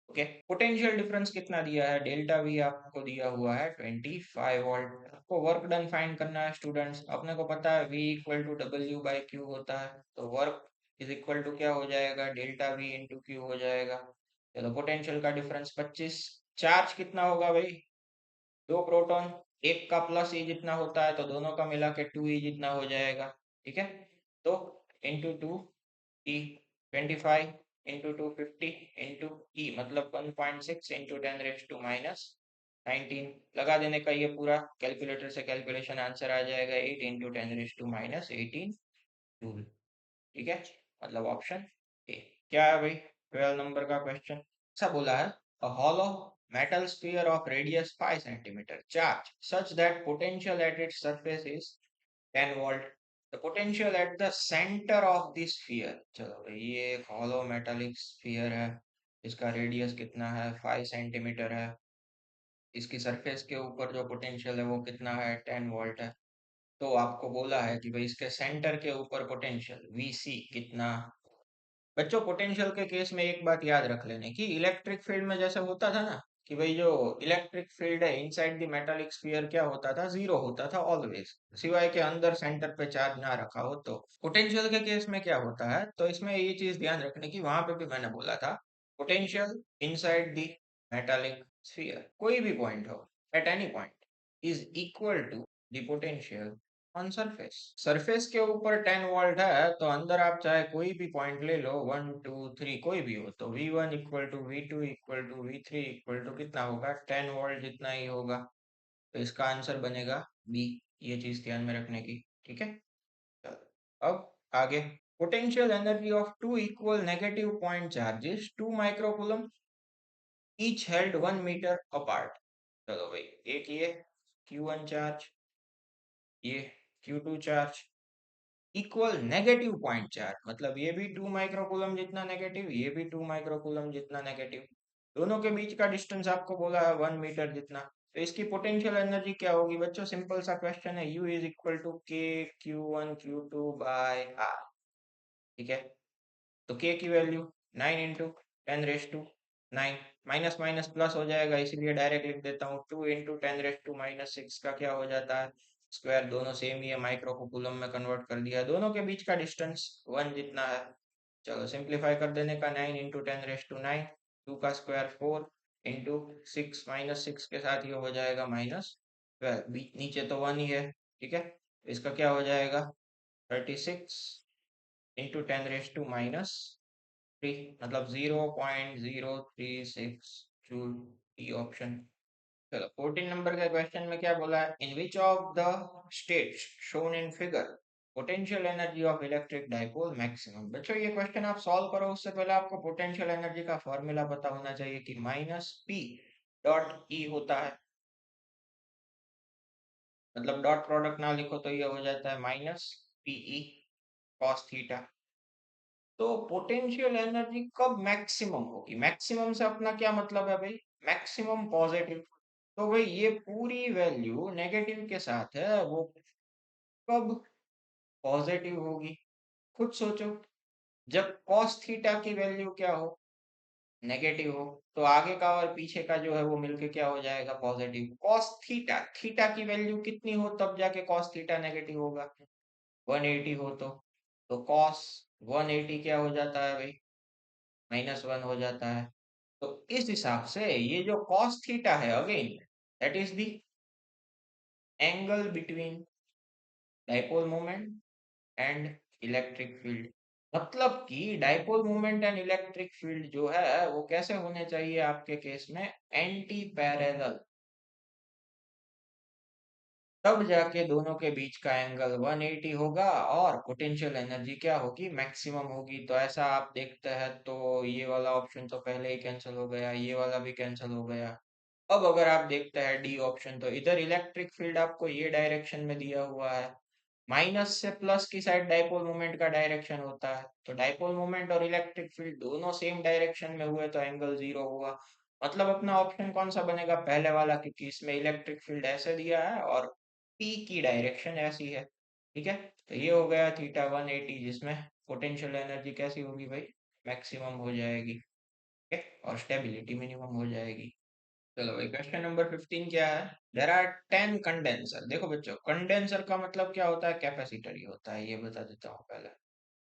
ओके, पोटेंशियल डिफरेंस कितना दिया है, डेल्टा वी आपको दिया हुआ है 25 वोल्ट। आपको वर्क डन फाइंड करना है स्टूडेंट्स, अपने को पता है V इक्वल टू W/Q होता है, तो वर्क इज इक्वल टू क्या हो जाएगा, डेल्टा V इंटू क्यू हो जाएगा। चलो पोटेंशियल का डिफरेंस 25, चार्ज कितना होगा भाई, 2 प्रोटॉन, एक का प्लस ई जितना होता है तो दोनों का मिला के 2e जितना हो जाएगा। ठीक है, तो इंटू 2e, 25 इंटू 250 इंटू ई मतलब 1.6 इंटू 10⁻⁻19 लगा देने का, ये पूरा कैलकुलेटर से कैलकुलेशन आंसर आ जाएगा 8 इंटू 10⁻⁻18 जूल। ठीक है, मतलब ऑप्शन ए। क्या है भाई 12 नंबर का क्वेश्चन, ऐसा बोला है, a hollow metal sphere of radius 5 centimeter charge such that potential at its surface is 10 volt, the potential at the center of the sphere। चलो भाई, ये एक hollow metallic sphere है, इसका रेडियस कितना है, 5 सेंटीमीटर है। इसकी सरफेस के ऊपर जो पोटेंशियल है वो कितना है, 10 वोल्ट है। तो आपको बोला है कि भाई इसके सेंटर के ऊपर पोटेंशियल VC कितना। बच्चों पोटेंशियल के केस में एक बात याद रख लेने की, इलेक्ट्रिक फील्ड में जैसे होता था ना कि भाई जो इलेक्ट्रिक फील्ड है इनसाइड द मेटालिक स्फीयर क्या होता था, जीरो होता था ऑलवेज, सिवाय के अंदर सेंटर पे चार्ज ना रखा हो। तो पोटेंशियल के केस में क्या होता है, तो इसमें ये चीज ध्यान रखने की, वहां पे भी मैंने बोला था potential inside the metallic sphere कोई भी पॉइंट हो, at any point, is equal to the potential on surface. Surface के ऊपर 10 वोल्ट है तो अंदर आप चाहे कोई भी पॉइंट ले लो, 1 2 3 कोई भी हो, तो V1 equal to V2 equal to V3 equal to कितना होगा, 10 वोल्ट जितना ही होगा। तो इसका आंसर बनेगा बी। ये चीज ध्यान में रखने की, ठीक है। चलो अब आगे, potential energy of two equal negative point charges 2 microcoulomb each held 1 metre apart. चलो भाई, एक ये Q1 चार्ज, ये Q2 charge, equal negative point charge, मतलब ये भी 2 माइक्रोकूलम जितना नेगेटिव, ये भी 2 माइक्रोकूलम जितना नेगेटिव। दोनों के बीच का डिस्टेंस आपको बोला है 1 मीटर जितना। तो इसकी पोटेंशियल एनर्जी क्या होगी बच्चों, सिंपल सा क्वेश्चन है, U इज इक्वल टू के Q1 Q2 बाय R। ठीक है, तो के की वैल्यू 9 × 10⁻⁹ माइनस माइनस प्लस हो जाएगा, इसीलिए डायरेक्ट लिख देता हूँ, 2 × 10⁻⁻⁶ का क्या हो जाता है, स्क्वायर। दोनों सेम ही है, माइक्रो को कूलम में कन्वर्ट कर दिया, दोनों के बीच का डिस्टेंस 1 जितना है। चलो सिंप्लीफाई कर देने का, 9 × 10⁹ 2 का स्क्वायर 4 इंटू 6 -6 के साथ ये हो जाएगा -12, नीचे तो 1 ही है, ठीक है। इसका क्या हो जाएगा, 36 इंटू 10⁻⁻3, मतलब 0.036 जूल, डी ऑप्शन। चलो 14 नंबर के क्वेश्चन में क्या बोला है, in which of the states shown in figure potential energy of electric dipole maximum. बच्चों ये क्वेश्चन आप सॉल्व करो उससे पहले आपको पोटेंशियल एनर्जी का फॉर्मूला पता होना चाहिए कि -P.E होता है, मतलब डॉट प्रोडक्ट ना लिखो तो ये हो जाता है -PE cos थीटा। तो पोटेंशियल एनर्जी कब मैक्सिमम होगी, मैक्सिमम से अपना क्या मतलब है भाई, मैक्सिमम पॉजिटिव। तो भाई ये पूरी वैल्यू नेगेटिव के साथ है, वो कब पॉजिटिव होगी, खुद सोचो। जब cos थीटा की वैल्यू क्या हो, नेगेटिव हो, तो आगे का और पीछे का जो है वो मिलके क्या हो जाएगा, पॉजिटिव। cos थीटा, थीटा की वैल्यू कितनी हो तब जाके cos थीटा नेगेटिव होगा, 180 हो तो cos 180 क्या हो जाता है भाई, -1 हो जाता है। तो इस हिसाब से ये जो cos थीटा है, again that is the angle between dipole moment and electric field. मतलब कि dipole moment and electric field जो है वो कैसे होने चाहिए आपके केस में, एंटी पैरेलल, तब जाके दोनों के बीच का एंगल 180 होगा और पोटेंशियल एनर्जी क्या होगी, मैक्सिमम होगी। तो ऐसा आप देखते हैं तो ये वाला ऑप्शन तो पहले ही कैंसिल हो गया, ये वाला भी कैंसिल हो गया। अब अगर आप देखते हैं डी ऑप्शन, तो इधर इलेक्ट्रिक फील्ड आपको ये डायरेक्शन में दिया हुआ है, माइनस से प्लस की साइड डाइपोल मोमेंट का डायरेक्शन होता है, तो डाइपोल मोमेंट और इलेक्ट्रिक फील्ड दोनों सेम डायरेक्शन में हुए तो एंगल 0 हुआ। मतलब अपना ऑप्शन कौन सा बनेगा, पहले वाला, क्योंकि इसमें इलेक्ट्रिक फील्ड ऐसे दिया है और पी की डायरेक्शन ऐसी है, ठीक है। तो ये हो गया थीटा 180, जिसमें पोटेंशियल एनर्जी कैसी होगी भाई, मैक्सिमम हो जाएगी, ठीक है, और स्टेबिलिटी मिनिमम हो जाएगी। चलो भाई क्वेश्चन नंबर 15 क्या है, देर आर 10 कंडेंसर। देखो बच्चों, कंडेंसर का मतलब क्या होता है, कैपेसिटर ही होता है, ये बता देता हूँ पहले।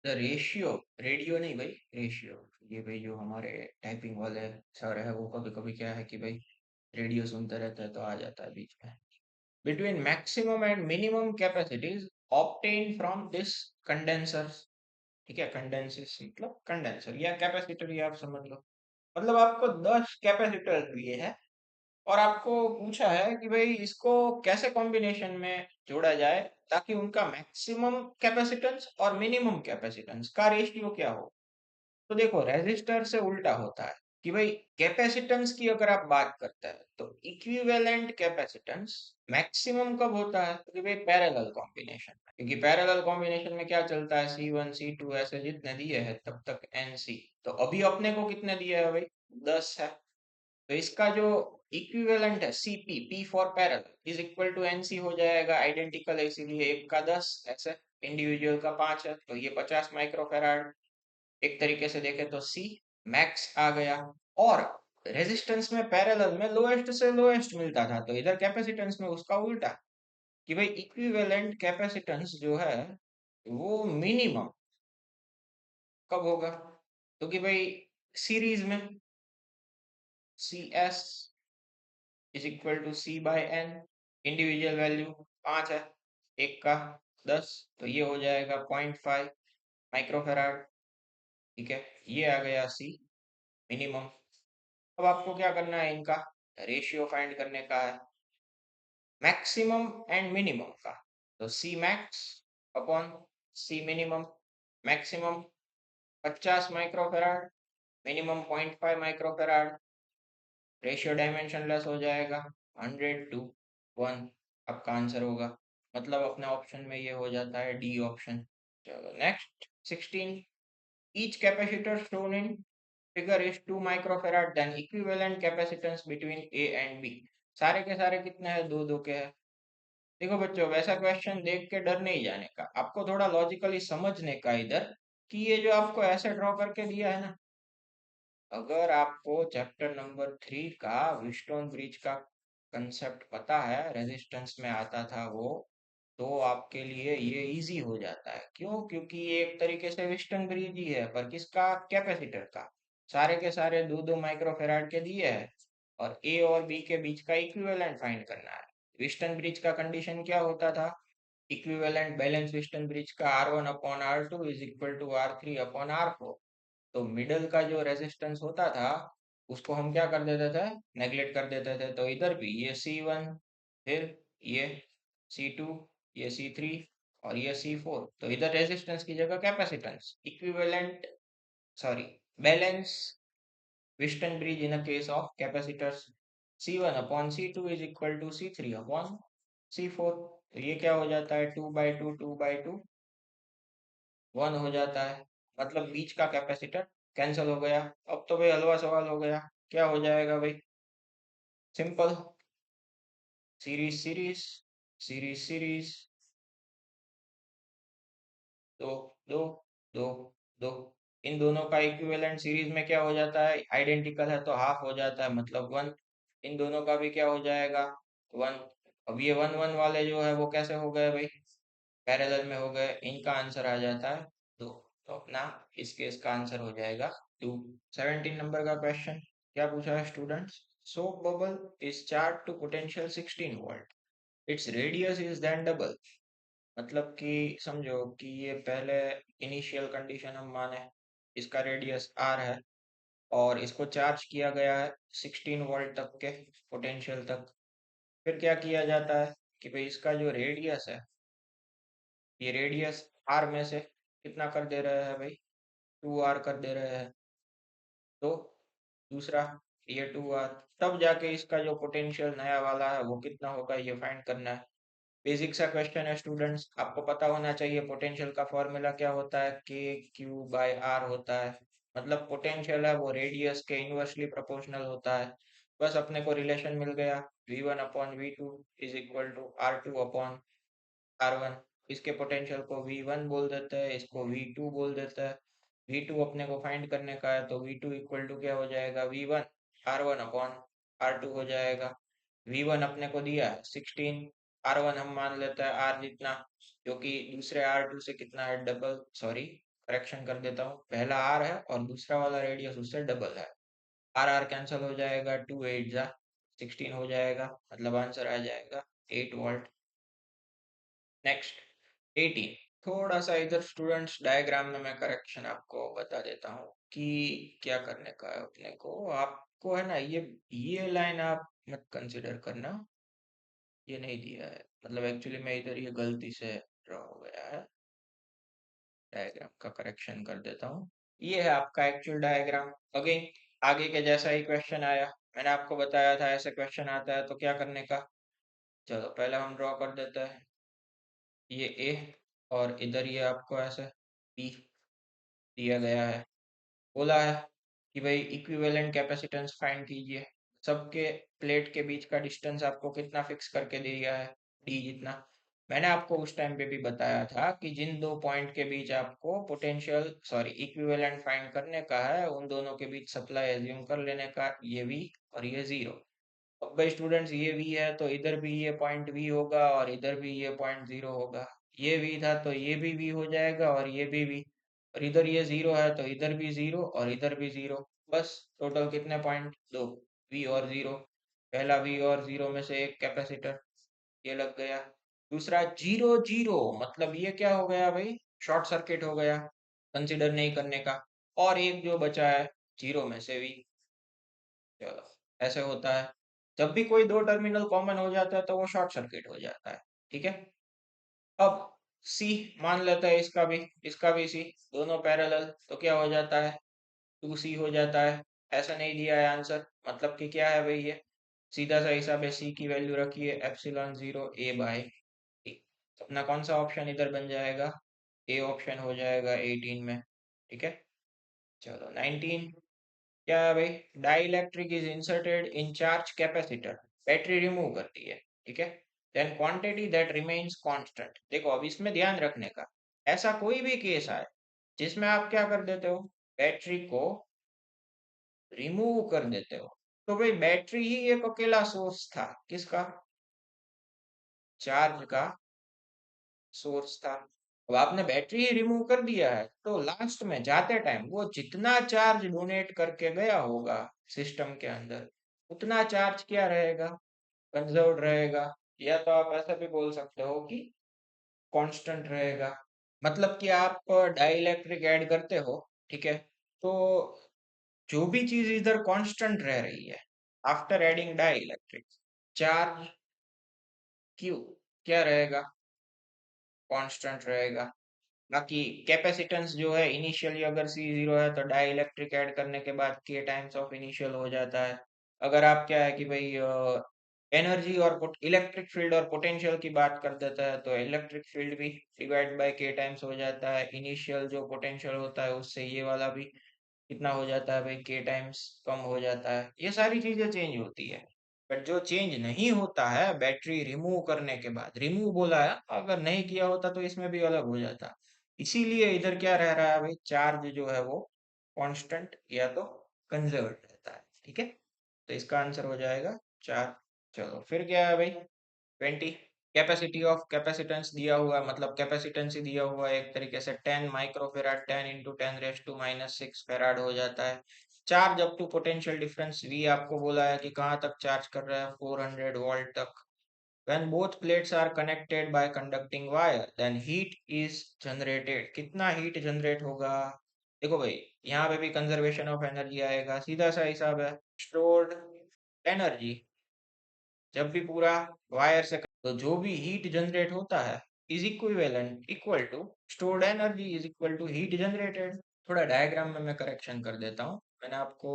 द रेशियो, रेडियो नहीं भाई, रेशियो। ये भाई जो हमारे टाइपिंग वाले सर है वो कभी कभी क्या है कि भाई रेडियो सुनते रहते हैं तो आ जाता है बीच में। Between maximum and minimum capacities obtain from this condensers. ठीक है, कंडेंसर्स मतलब कंडेंसर या कैपेसिटर, ये आप समझ लो। मतलब आपको 10 कैपेसिटर दिए हैं और आपको पूछा है कि भाई इसको कैसे कॉम्बिनेशन में जोड़ा जाए ताकि उनका मैक्सिमम कैपेसिटेंस और मिनिमम कैपेसिटेंस का रेशियो क्या हो। तो देखो रेजिस्टर से उल्टा होता है कि भाई कैपेसिटेंस की अगर आप बात करते हैं तो इक्विवेलेंट कैपेसिटेंस मैक्सिमम कब होता है, तो कि भाई पैरेलल कॉम्बिनेशन में, क्योंकि पैरेलल कॉम्बिनेशन में क्या चलता है, C1 C2 ऐसे जितने दिए हैं तब तक NC। तो अभी अपने को कितने दिए हैं भाई, 10 है। तो इसका जो इक्विवेलेंट है CP, P for parallel is equal to NC हो जाएगा, आइडेंटिकल है इसीलिए एक का 10 ऐसे, इंडिविजुअल का 5 है तो ये 50 माइक्रोफेराड। एक तरीके से देखें तो सी मैक्स आ गया। और रेजिस्टेंस में पैरेलल में लोएस्ट से लोएस्ट मिलता था, तो इधर कैपेसिटेंस में उसका उल्टा, कि भाई इक्विवेलेंट कैपेसिटेंस जो है वो मिनिमम कब होगा, तो कि भाई सीरीज में C S is equal to C by N, individual value 5 है, एक का 10 तो ये हो जाएगा 0.5 माइक्रोफेराड। ठीक है, ये आ गया सी मिनिमम। अब आपको क्या करना है, इनका रेशियो फाइंड करने का है, मैक्सिमम एंड मिनिमम का। तो C max upon C minimum, maximum 50 microfarad, minimum 0.5 microfarad, ratio dimensionless हो जाएगा 100 to 1, आपका आंसर होगा। मतलब अपने ऑप्शन में ये हो जाता है डी ऑप्शन। चलो next 16, each capacitor shown in figure is 2 microfarad, then equivalent capacitance between A and B। सारे के सारे कितने हैं, दो दो के हैं। देखो बच्चों, वैसा क्वेश्चन देख के डर नहीं जाने का, आपको थोड़ा लॉजिकली समझने का इधर, कि ये जो आपको ऐसे ड्रॉ करके दिया है ना, अगर आपको चैप्टर नंबर 3 का व्हीटस्टोन ब्रिज का कंसेप्ट पता है, रेजिस्टेंस में आता था वो, तो आपके लिए ये इजी हो जाता है। क्यों? क्योंकि ये एक तरीके से व्हीटस्टोन ब्रिज ही है, पर किसका, कैपेसिटर का। सारे के सारे दो दो माइक्रोफेराड के दिए हैं, और ए और बी के बीच का इक्विवेलेंट फाइंड करना है। व्हीटस्टोन ब्रिज का कंडीशन क्या होता था, इक्विवेलेंट बैलेंस व्हीटस्टोन ब्रिज का R1/R2 is equal to R3/R4। तो मिडल का जो रेजिस्टेंस होता था उसको हम क्या कर देते थे, नेग्लेक्ट कर देते थे। तो इधर भी ये C1, फिर ये C2, ये C3 और ये C4, तो इधर रेजिस्टेंस की जगह capacitance, equivalent, sorry, balance Wheatstone bridge in a case of capacitors, C1/C2 is equal to C3/C4। तो ये क्या हो जाता है, 2/2 2/2 1 हो जाता है। मतलब बीच का कैपेसिटर कैंसिल हो गया। अब तो भाई हलवा सवाल हो गया, क्या हो जाएगा भाई, simple, series series, series series, दो दो दो दो, इन दोनों का इक्विवेलेंट सीरीज में क्या हो जाता है, आइडेंटिकल है तो हाफ हो जाता है, मतलब 1। इन दोनों का भी क्या हो जाएगा, 1। अब ये 1 1 वाले जो है वो कैसे हो गए भाई, पैरेलल में हो गए, इनका आंसर आ जाता है 2। तो अपना इस केस का आंसर हो जाएगा 2। 17 नंबर का क्वेश्चन क्या पूछा है students, soap bubble is charge to potential 16 volt, it's radius is then double. मतलब कि समझो कि ये पहले इनिशियल कंडीशन हम माने, इसका रेडियस r है, और इसको चार्ज किया गया है 16 वोल्ट तक के पोटेंशियल तक। फिर क्या किया जाता है कि भाई इसका जो रेडियस है, ये रेडियस r में से कितना कर दे रहे हैं भाई, 2r कर दे रहे हैं। तो दूसरा ये 2r, तब जाके इसका जो पोटेंशियल नया वाला है वो कितना होगा, ये फाइंड करना है। बेसिक सा क्वेश्चन है स्टूडेंट्स, आपको पता होना चाहिए पोटेंशियल का फॉर्मूला क्या होता है, के क्यू बाय आर होता है। मतलब पोटेंशियल है वो रेडियस के इनवर्सली प्रोपोर्शनल होता है। बस अपने को रिलेशन मिल गया, V1/V2 is equal to R2/R1। इसके पोटेंशियल को V1 बोल देते हैं, इसको V2 बोल देते हैं। V2 अपने को फाइंड करने का है, तो V2 इक्वल टू क्या हो जाएगा, V1/R1/R2 हो जाएगा। V1 अपने को दिया है 16, R1 हम मान लेते हैं R जितना, जो कि दूसरे R2 से कितना है, डबल, सॉरी करेक्शन कर देता हूँ, पहला R है और दूसरा वाला रेडियस उससे डबल है। आर आर कैंसिल हो जाएगा, 2 8 जा 16 हो जाएगा, मतलब आंसर आ जाएगा 8 वोल्ट। नेक्स्ट 18, थोड़ा सा इधर स्टूडेंट्स डायग्राम में मैं करेक्शन आपको बता देता हूँ कि क्या करने का है अपने को। आपको है ना, ये लाइन आप मत कंसिडर करना, ये नहीं दिया है, मतलब एक्चुअली मैं इधर ये गलती से ड्रॉ हो गया है, डायग्राम का करेक्शन कर देता हूँ। ये है आपका एक्चुअल डायग्राम। अगेन आगे के जैसा ही क्वेश्चन आया, मैंने आपको बताया था ऐसे क्वेश्चन आता है तो क्या करने का। चलो पहले हम ड्रॉ कर देते हैं, ये ए, और इधर ये आपको ऐसे बी दिया गया है, बोला है कि भाई इक्विवेलेंट कैपेसिटेंस फाइंड कीजिए, सबके प्लेट के बीच का डिस्टेंस आपको कितना फिक्स करके दिया है, डी जितना। मैंने आपको उस टाइम पे भी बताया था कि जिन दो पॉइंट के बीच आपको पोटेंशियल सॉरी इक्विवेलेंट फाइंड करने का है, उन दोनों के बीच सप्लाई एज्यूम कर लेने का, ये वी और ये जीरो। अब भाई स्टूडेंट्स ये वी है तो इधर भी ये पॉइंट वी होगा और इधर भी ये पॉइंट जीरो होगा। ये वी था तो ये भी वी हो जाएगा और ये भी वी, और इधर ये जीरो है तो इधर भी जीरो और इधर भी जीरो। बस टोटल कितने पॉइंट, दो, वी और जीरो। पहला वी और जीरो में से एक कैपेसिटर, ये लग गया। दूसरा जीरो जीरो, मतलब ये क्या हो गया भाई, शॉर्ट सर्किट हो गया, कंसिडर नहीं करने का। और एक जो बचा है जीरो में से वी। चलो, ऐसे होता है जब भी कोई दो टर्मिनल कॉमन हो जाता है तो वो शॉर्ट सर्किट हो जाता है। ठीक है। अब सी मान लेते हैं, इसका भी सी, दोनों पैरेलल, तो क्या हो जाता है, टू सी हो जाता है। ऐसा नहीं दिया है आंसर, मतलब कि क्या है भाई, ये सीधा सा हिसाब है, सी की वैल्यू रखिए epsilon zero A bye T. अपना कौन सा ऑप्शन इधर बन जाएगा, ए ऑप्शन हो जाएगा 18 में। ठीक है। चलो 19, क्या है भाई, dielectric is inserted in charge capacitor, battery remove करती है। ठीक है। Then quantity that remains constant. देखो अब इसमें ध्यान रखने का, ऐसा कोई भी केस आए जिसमें आप क्या कर देते हो, बैटरी को रिमूव कर देते हो, तो भाई बैटरी ही एक अकेला सोर्स था, किसका, चार्ज का सोर्स था। अब आपने बैटरी ही रिमूव कर दिया है तो लास्ट में जाते टाइम वो जितना चार्ज डोनेट करके गया होगा सिस्टम के अंदर, उतना चार्ज क्या रहेगा, कंजर्व रहेगा। या तो आप ऐसा भी बोल सकते हो कि कांस्टेंट रहेगा। मतलब कि आप डाइइलेक्ट्रिक ऐड करते हो, ठीक है, तो जो भी चीज इधर कांस्टेंट रह रही है after adding dielectric, charge Q क्या रहेगा, कांस्टेंट रहेगा। बाकी कैपेसिटेंस जो है इनिशियली अगर सी जीरो है तो डाई इलेक्ट्रिक ऐड करने के बाद के टाइम्स ऑफ इनिशियल हो जाता है। अगर आप क्या है कि भाई एनर्जी और इलेक्ट्रिक फील्ड और पोटेंशियल की बात कर देता है तो इलेक्ट्रिक फील्ड भी डिवाइड बाय के टाइम्स हो जाता है। इनिशियल जो पोटेंशियल होता है उससे ये वाला भी कितना हो जाता है भाई, के टाइम्स कम हो जाता है। ये सारी चीजें चेंज होती है। बट जो चेंज नहीं होता है बैटरी रिमूव करने के बाद, रिमूव बोला है, अगर नहीं किया होता तो इसमें भी अलग हो जाता। इसीलिए इधर क्या रह रहा है भाई, चार्ज जो है वो कांस्टेंट या तो कंजर्व रहता है। ठीक है। तो इसका आंसर हो जाएगा चार। चलो फिर क्या है भाई, 20, कैपेसिटी ऑफ कैपेसिटेंस दिया हुआ है, मतलब कैपेसिटेंस ही दिया हुआ है एक तरीके से, 10 microfarad, 10 into 10 raise to -6 farad हो जाता है। Charge up to potential difference V आपको बोला है कि कहाँ तक चार्ज कर रहा है, 400 वोल्ट तक। when both plates are connected by conducting wire then heat is generated, कितना हीट जनरेट होगा। देखो भाई यहाँ पे भी कंजर्वेशन ऑफ एनर्जी आएगा, सीधा सा हिसाब है, स्टोर्ड एनर्जी जब भी पूरा वायर से, तो जो भी हीट जनरेट होता है is equivalent equal to stored energy is equal to heat generated. थोड़ा डायग्राम में मैं करेक्शन कर देता हूँ, मैंने आपको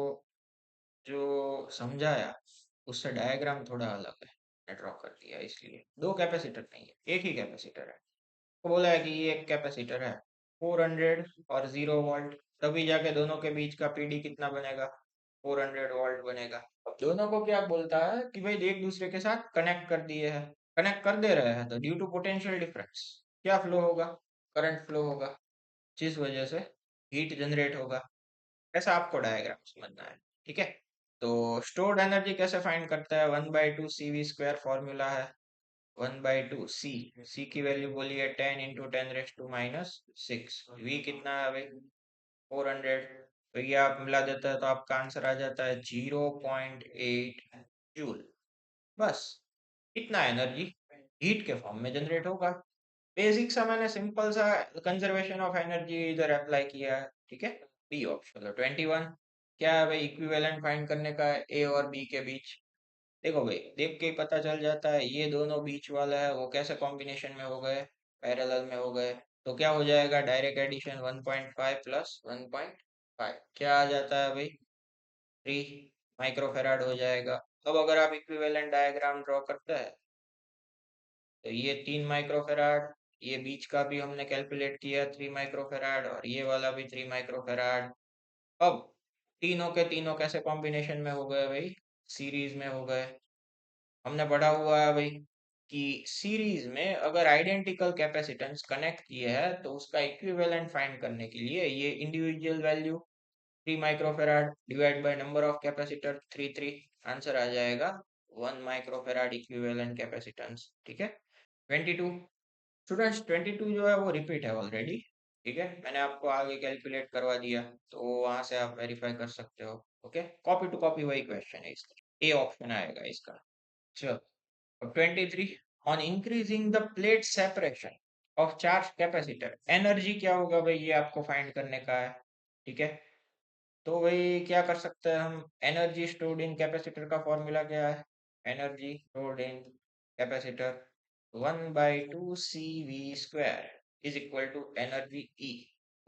जो समझाया उससे डायग्राम थोड़ा अलग है, ड्रॉ कर दिया, इसलिए दो कैपेसिटर नहीं है, एक ही कैपेसिटर है। तो बोला है कि ये एक कैपेसिटर है 400 और 0 वोल्ट, तभी जाके दोनों के बीच का पीडी कितना बनेगा, 400 वोल्ट बनेगा। अब दोनों को क्या बोलता है कि भाई एक दूसरे के साथ कनेक्ट कर दिए हैं, कनेक्ट कर दे रहे हैं, तो ड्यू टू पोटेंशियल डिफरेंस क्या फ्लो होगा, करंट फ्लो होगा, जिस वजह से हीट जनरेट होगा। ऐसा आपको डायग्राम समझना है। ठीक है। तो स्टोर्ड एनर्जी कैसे फाइंड करता है, 1/2 CV² फॉर्मूला है, 1/2 सी की वैल्यू बोली है 10 इंटू 10 रेज टू -6, वी कितना है भाई 400, तो ये आप मिला देता है तो आपका आंसर आ जाता है 0.8 जूल। बस इतना एनर्जी हीट के फॉर्म में जनरेट होगा। बेसिक सा मैंने सिंपल सा कंजर्वेशन ऑफ एनर्जी इधर अप्लाई किया है। ठीक है। बी ऑप्शन, चलो 21, क्या है भाई, इक्विवेलेंट फाइंड करने का है ए और बी के बीच। देखो भाई देख के ही पता चल जाता है, ये दोनों बीच वाला है वो कैसे कॉम्बिनेशन में हो गए, पैरेलल में हो गए। तो क्या हो जाएगा, डायरेक्ट एडिशन 1.5 प्लस 1.5 क्या आ जाता है भाई, 3 माइक्रोफेराड हो जाएगा। अब अगर आप इक्विवेलेंट डायग्राम ड्रॉ करते हैं तो ये 3 माइक्रोफेराड, ये बीच का भी हमने कैलकुलेट किया 3 माइक्रोफेराड और ये वाला भी 3 माइक्रोफेराड। अब तीनों के तीनों कैसे कॉम्बिनेशन में हो गए भाई? सीरीज में हो गए। हमने पढ़ा हुआ है भाई कि सीरीज में अगर आइडेंटिकल कैपेसिटेंस कनेक्ट किए हैं तो उसका इक्विवेलेंट फाइंड करने के लिए ये individual value 3 microfarad divide by number of capacitor 3 answer आ जाएगा 1 माइक्रोफेराड इक्विवेलेंट कैपेसिटेंस। ठीक है। 22 स्टूडेंट्स, 22 जो है वो रिपीट है ऑलरेडी। ठीक है, मैंने आपको आगे कैलकुलेट करवा दिया, तो वहां से आप वेरीफाई कर सकते हो। ओके, कॉपी टू कॉपी वही क्वेश्चन है इसका, ए ऑप्शन आएगा इसका। चलो, 23 on increasing the plate separation of charge capacitor energy क्या होगा भाई, ये आपको फाइंड करने का है। ठीक है, तो भाई क्या कर सकते हैं हम, एनर्जी स्टोर्ड इन कैपेसिटर का फॉर्मूला क्या है? Energy stored in capacitor 1/2 CV² is equal to energy E.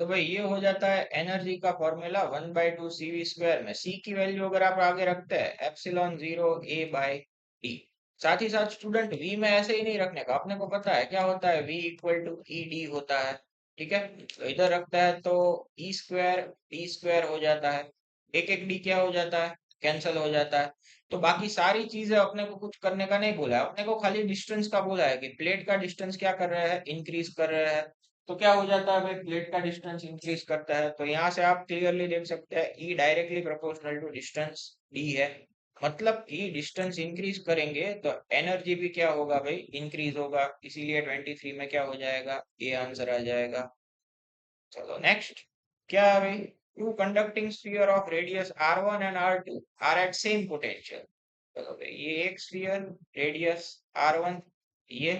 तो भाई ये हो जाता है एनर्जी का फॉर्मूला 1/2 CV² में सी की वैल्यू अगर आप आगे रखते हैं ε0 A/d। साथ ही साथ स्टूडेंट वी में ऐसे ही नहीं रखने का, अपने को पता है क्या होता है, v equal to E D होता है। ठीक है, तो इधर रखता है तो ई स्क्वायर हो जाता है, एक एक डी क्या हो जाता है, कैंसिल हो जाता है। तो बाकी सारी चीजें अपने को कुछ करने का नहीं बोला है, अपने को खाली डिस्टेंस का बोला है कि प्लेट का डिस्टेंस क्या कर रहा है, इंक्रीज कर रहा है। तो क्या हो जाता है भाई, प्लेट का डिस्टेंस इंक्रीज करता है, तो यहाँ से आप क्लियरली देख सकते हैं E directly proportional to distance D है। मतलब ई डिस्टेंस इंक्रीज करेंगे तो एनर्जी भी क्या होगा भाई, इंक्रीज होगा, इसीलिए 23 में क्या हो जाएगा, ये आंसर आ जाएगा। चलो नेक्स्ट, क्या है भाई, two conducting sphere of radius r1 and r2 are at same potential. चलो भाई, ये एक स्फीयर रेडियस r1, ये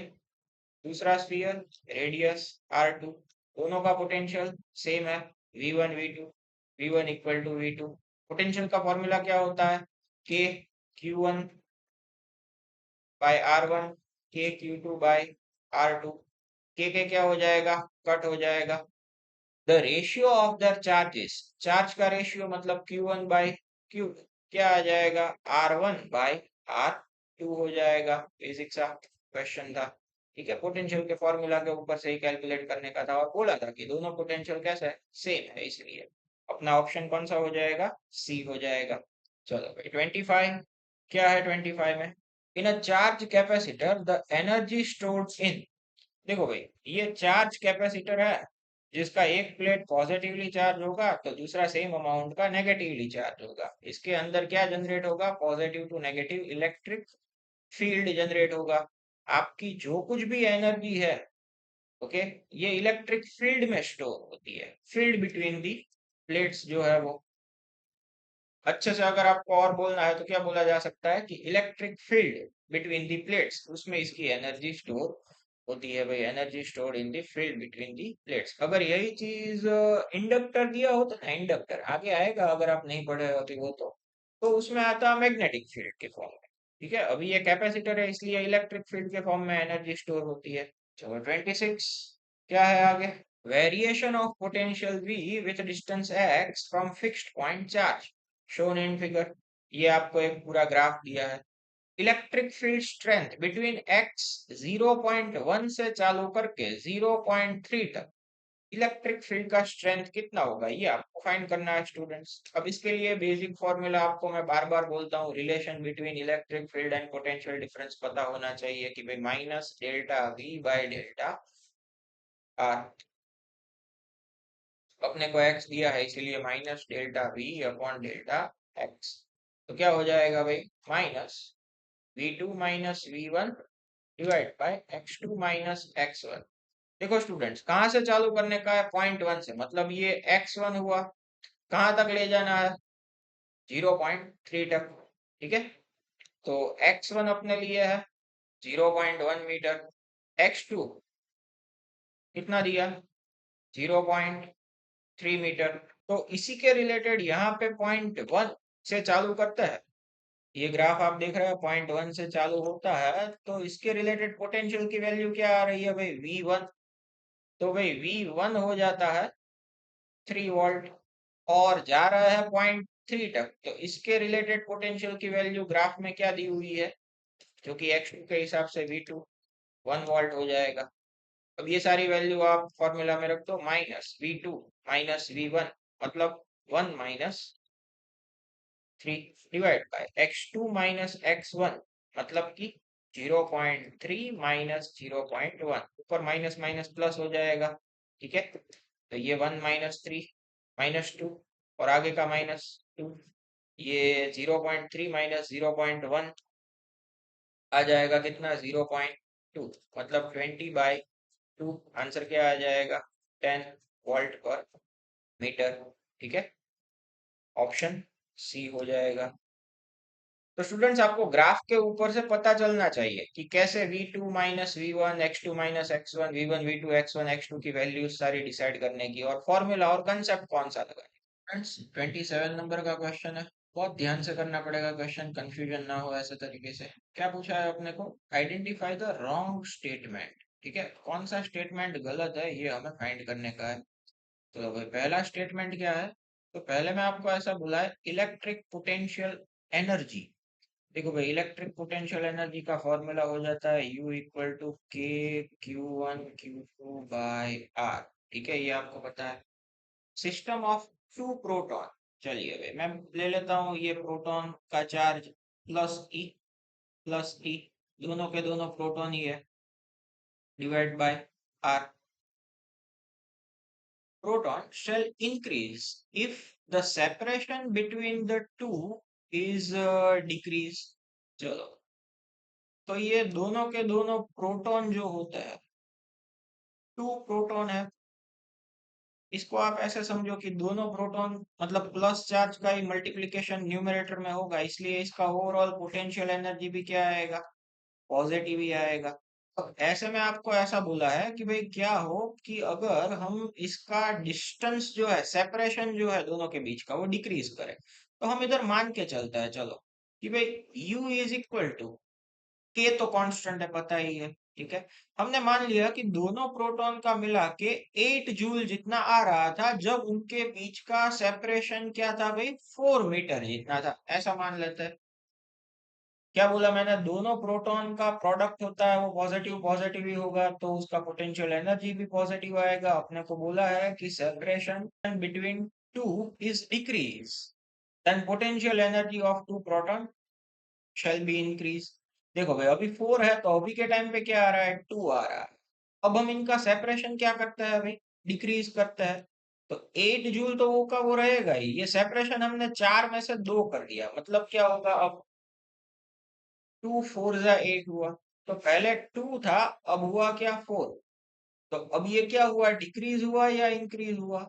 दूसरा स्फीयर रेडियस r2, दोनों का पोटेंशियल सेम है, v1 v2, v1 equal to v2। Potential का फॉर्मूला क्या होता है, k q1 by r1, k q2 by r2। k क्या हो जाएगा, कट हो जाएगा। The ratio of the charges, charge का रेशियो मतलब Q1 बाई Q, क्या आ जाएगा, R1 बाई R2 हो जाएगा। बेसिक सा क्वेश्चन था। ठीक है, पोटेंशियल के फॉर्मूला के ऊपर से ही कैलकुलेट करने का था, और बोला था कि दोनों पोटेंशियल कैसे है, सेम है, इसलिए अपना ऑप्शन कौन सा हो जाएगा, सी हो जाएगा। चलो भाई 25, क्या है 25 में, in a charge capacitor the energy stored in. देखो भाई, ये चार्ज कैपेसिटर है जिसका एक प्लेट पॉजिटिवली चार्ज होगा तो दूसरा सेम अमाउंट का नेगेटिवली चार्ज होगा। इसके अंदर क्या जनरेट होगा, positive to negative electric field generate होगा। आपकी जो कुछ भी एनर्जी है, ओके, ये इलेक्ट्रिक फील्ड में स्टोर होती है, फील्ड बिटवीन दी प्लेट्स जो है वो। अच्छे से अगर आपको और बोलना है तो क्या बोला जा सकता है कि electric field between the plates, उसमें इसकी एनर्जी स्टोर होती है भाई, energy store in the field between the plates. अगर यही चीज इंडक्टर दिया होता ना, इंडक्टर आगे आएगा अगर आप नहीं पढ़े होते वो, तो उसमें आता मैग्नेटिक फील्ड के फॉर्म में। ठीक है, अभी ये कैपेसिटर है इसलिए इलेक्ट्रिक फील्ड के फॉर्म में एनर्जी स्टोर होती है। चलो 26, क्या है आगे, variation of potential V with distance x from fixed point charge shown in figure. ये आपको एक पूरा ग्राफ दिया है। Electric field strength between x 0.1 से चालू करके 0.3 तक इलेक्ट्रिक फील्ड का स्ट्रेंथ कितना होगा, ये आपको फाइंड करना है स्टूडेंट्स। अब इसके लिए बेसिक फॉर्मूला आपको मैं बार बार बोलता हूँ, relation between electric field and potential difference पता होना चाहिए कि भाई minus delta V by delta R। अपने को x दिया है इसीलिए minus delta V upon delta x। तो क्या हो जाएगा भाई, minus V2 minus V1 divide by x2 minus x1। देखो स्टूडेंट्स, कहाँ से चालू करने का है, पॉइंट 1 से, मतलब ये x1 हुआ, कहाँ तक ले जाना है, 0.3 तक। ठीक है, तो x1 अपने लिए है 0.1 मीटर, x2 कितना दिया, 0.3 मीटर। तो इसी के रिलेटेड यहाँ पे पॉइंट 1 से चालू करता है, ये ग्राफ आप देख रहे हो पॉइंट 1 से चालू होता है, तो इसके रिलेटेड पोटेंशियल की वैल्यू क्या आ रही है भाई, V1। तो भाई V1 हो जाता है 3 वोल्ट, और जा रहा है पॉइंट 3 तक, तो इसके रिलेटेड पोटेंशियल की वैल्यू ग्राफ में क्या दी हुई है, जो कि x2 के हिसाब से V2 1 वोल्ट हो जाएगा। अब ये सारी वैल्यू आप फॉर्मूला में रख दो, माइनस V2 माइनस V1 मतलब 1 minus 3 divide by x2 minus x1 मतलब कि 0.3 माइनस 0.1, ऊपर माइनस माइनस प्लस हो जाएगा। ठीक है, तो ये 1 माइनस 3 माइनस 2 और आगे का माइनस 2, ये 0.3 माइनस 0.1 आ जाएगा कितना 0.2 मतलब 20/2। आंसर क्या आ जाएगा 10 वोल्ट पर मीटर। ठीक है, ऑप्शन सी हो जाएगा। तो स्टूडेंट्स आपको ग्राफ के ऊपर से पता चलना चाहिए कि कैसे v2 minus v1 x2 minus x1 v1 v2 x1 x2 की वैल्यूज सारी डिसाइड करने की, और फॉर्मूला और कंसेप्ट कौन सा लगाने। फ्रेंड्स 27 नंबर का क्वेश्चन है, बहुत ध्यान से करना पड़ेगा क्वेश्चन, कंफ्यूजन ना हो ऐसे तरीके से। क्या पूछा है अपने को, आइडेंटिफाई द रॉन्ग स्टेटमेंट। ठीक है, कौन सा स्टेटमेंट गलत है ये हमें फाइंड करने का है। तो भाई पहला स्टेटमेंट क्या है, तो पहले में आपको ऐसा बोला है इलेक्ट्रिक पोटेंशियल एनर्जी। देखो भाई इलेक्ट्रिक पोटेंशियल एनर्जी का फॉर्मूला हो जाता है U इक्वल टू के Q1 Q2 बाय R। ठीक है, ये आपको पता है। सिस्टम ऑफ टू प्रोटॉन, चलिए भाई मैं ले लेता हूँ ये प्रोटॉन का चार्ज प्लस ई दोनों के दोनों प्रोटॉन ही है, divide by R। Proton shall increase if the separation between the two is decrease। चलो, तो ये दोनों के दोनों प्रोटॉन जो होता है, टू प्रोटॉन है, इसको आप ऐसे समझो कि दोनों प्रोटॉन मतलब प्लस चार्ज का ही मल्टीप्लिकेशन न्यूमरेटर में होगा, इसलिए इसका ओवरऑल पोटेंशियल एनर्जी भी क्या आएगा, पॉजिटिव ही आएगा। अब ऐसे में आपको ऐसा बोला है कि भाई क्या हो कि अगर हम इसका डिस्टेंस जो है, सेपरेशन जो है दोनों के बीच का, वो डिक्रीज करें, तो हम इधर मान के चलते हैं चलो कि भाई U इज इक्वल टू के, तो कांस्टेंट है पता ही है। ठीक है, हमने मान लिया कि दोनों प्रोटॉन का मिला के 8 जूल जितना आ रहा था, जब उनके बीच का सेपरेशन क्या था भाई 4 मीटर जितना था, ऐसा मान लेते हैं। क्या बोला मैंने, दोनों प्रोटॉन का प्रोडक्ट होता है वो पॉजिटिव पॉजिटिव ही होगा, तो उसका पोटेंशियल एनर्जी भी पॉजिटिव आएगा। अपने को बोला है कि separation between two is decrease, then potential energy of two proton shall be increase. देखो भाई अभी 4 है, तो अभी के टाइम पे क्या आ रहा है 2 आ रहा है। अब हम इनका सेपरेशन क्या करते हैं भाई, डिक्रीज करते हैं, तो 8 जूल तो वो का वो रहेगा ही। ये सेपरेशन हमने 4 में से 2 कर दिया, मतलब क्या होगा अब 2 4 जा 8 हुआ, तो पहले 2 था, अब हुआ क्या 4। तो अब ये क्या हुआ, डिक्रीज हुआ या इंक्रीज हुआ,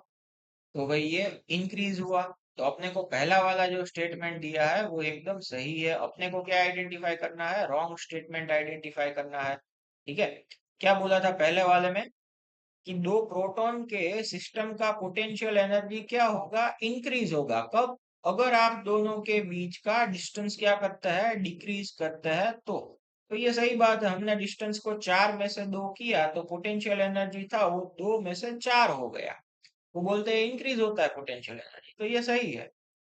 तो भाई ये इंक्रीज हुआ। तो अपने को पहला वाला जो स्टेटमेंट दिया है वो एकदम सही है। अपने को क्या आइडेंटिफाई करना है, रॉन्ग स्टेटमेंट आइडेंटिफाई करना है। ठीक है, क्या बोला था पहले वाले में कि दो प्रोटॉन के सिस्टम का पोटेंशियल एनर्जी क्या होगा, इंक्रीज होगा। कब, अगर आप दोनों के बीच का डिस्टेंस क्या करता है, डिक्रीज करता है। तो ये सही बात है, हमने डिस्टेंस को 4 में से 2 किया, तो पोटेंशियल एनर्जी था वो 2 में से 4 हो गया। वो बोलते हैं इंक्रीज होता है पोटेंशियल एनर्जी, तो ये सही है।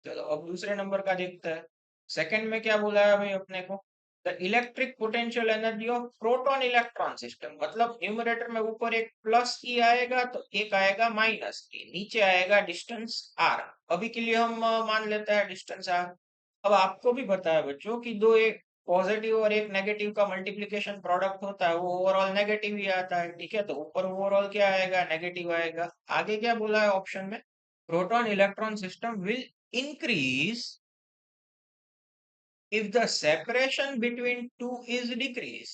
चलो अब दूसरे नंबर का देखते हैं। सेकंड में क्या बोला है भाई अपने को, the electric potential energy of proton electron system, मतलब न्यूमरेटर में ऊपर एक प्लस ई आएगा तो एक आएगा माइनस ई, नीचे आएगा डिस्टेंस आर। अभी के लिए हम मान लेते हैं डिस्टेंस आर। अब आपको भी पता है बच्चों कि दो एक पॉजिटिव और एक नेगेटिव का मल्टीप्लिकेशन प्रोडक्ट होता है, वो ओवरऑल नेगेटिव ही आता है। ठीक है, तो ऊपर ओवरऑल क्या आएगा, नेगेटिव आएगा। आगे क्या बोला है ऑप्शन में, proton electron system will increase if the separation between two is decrease।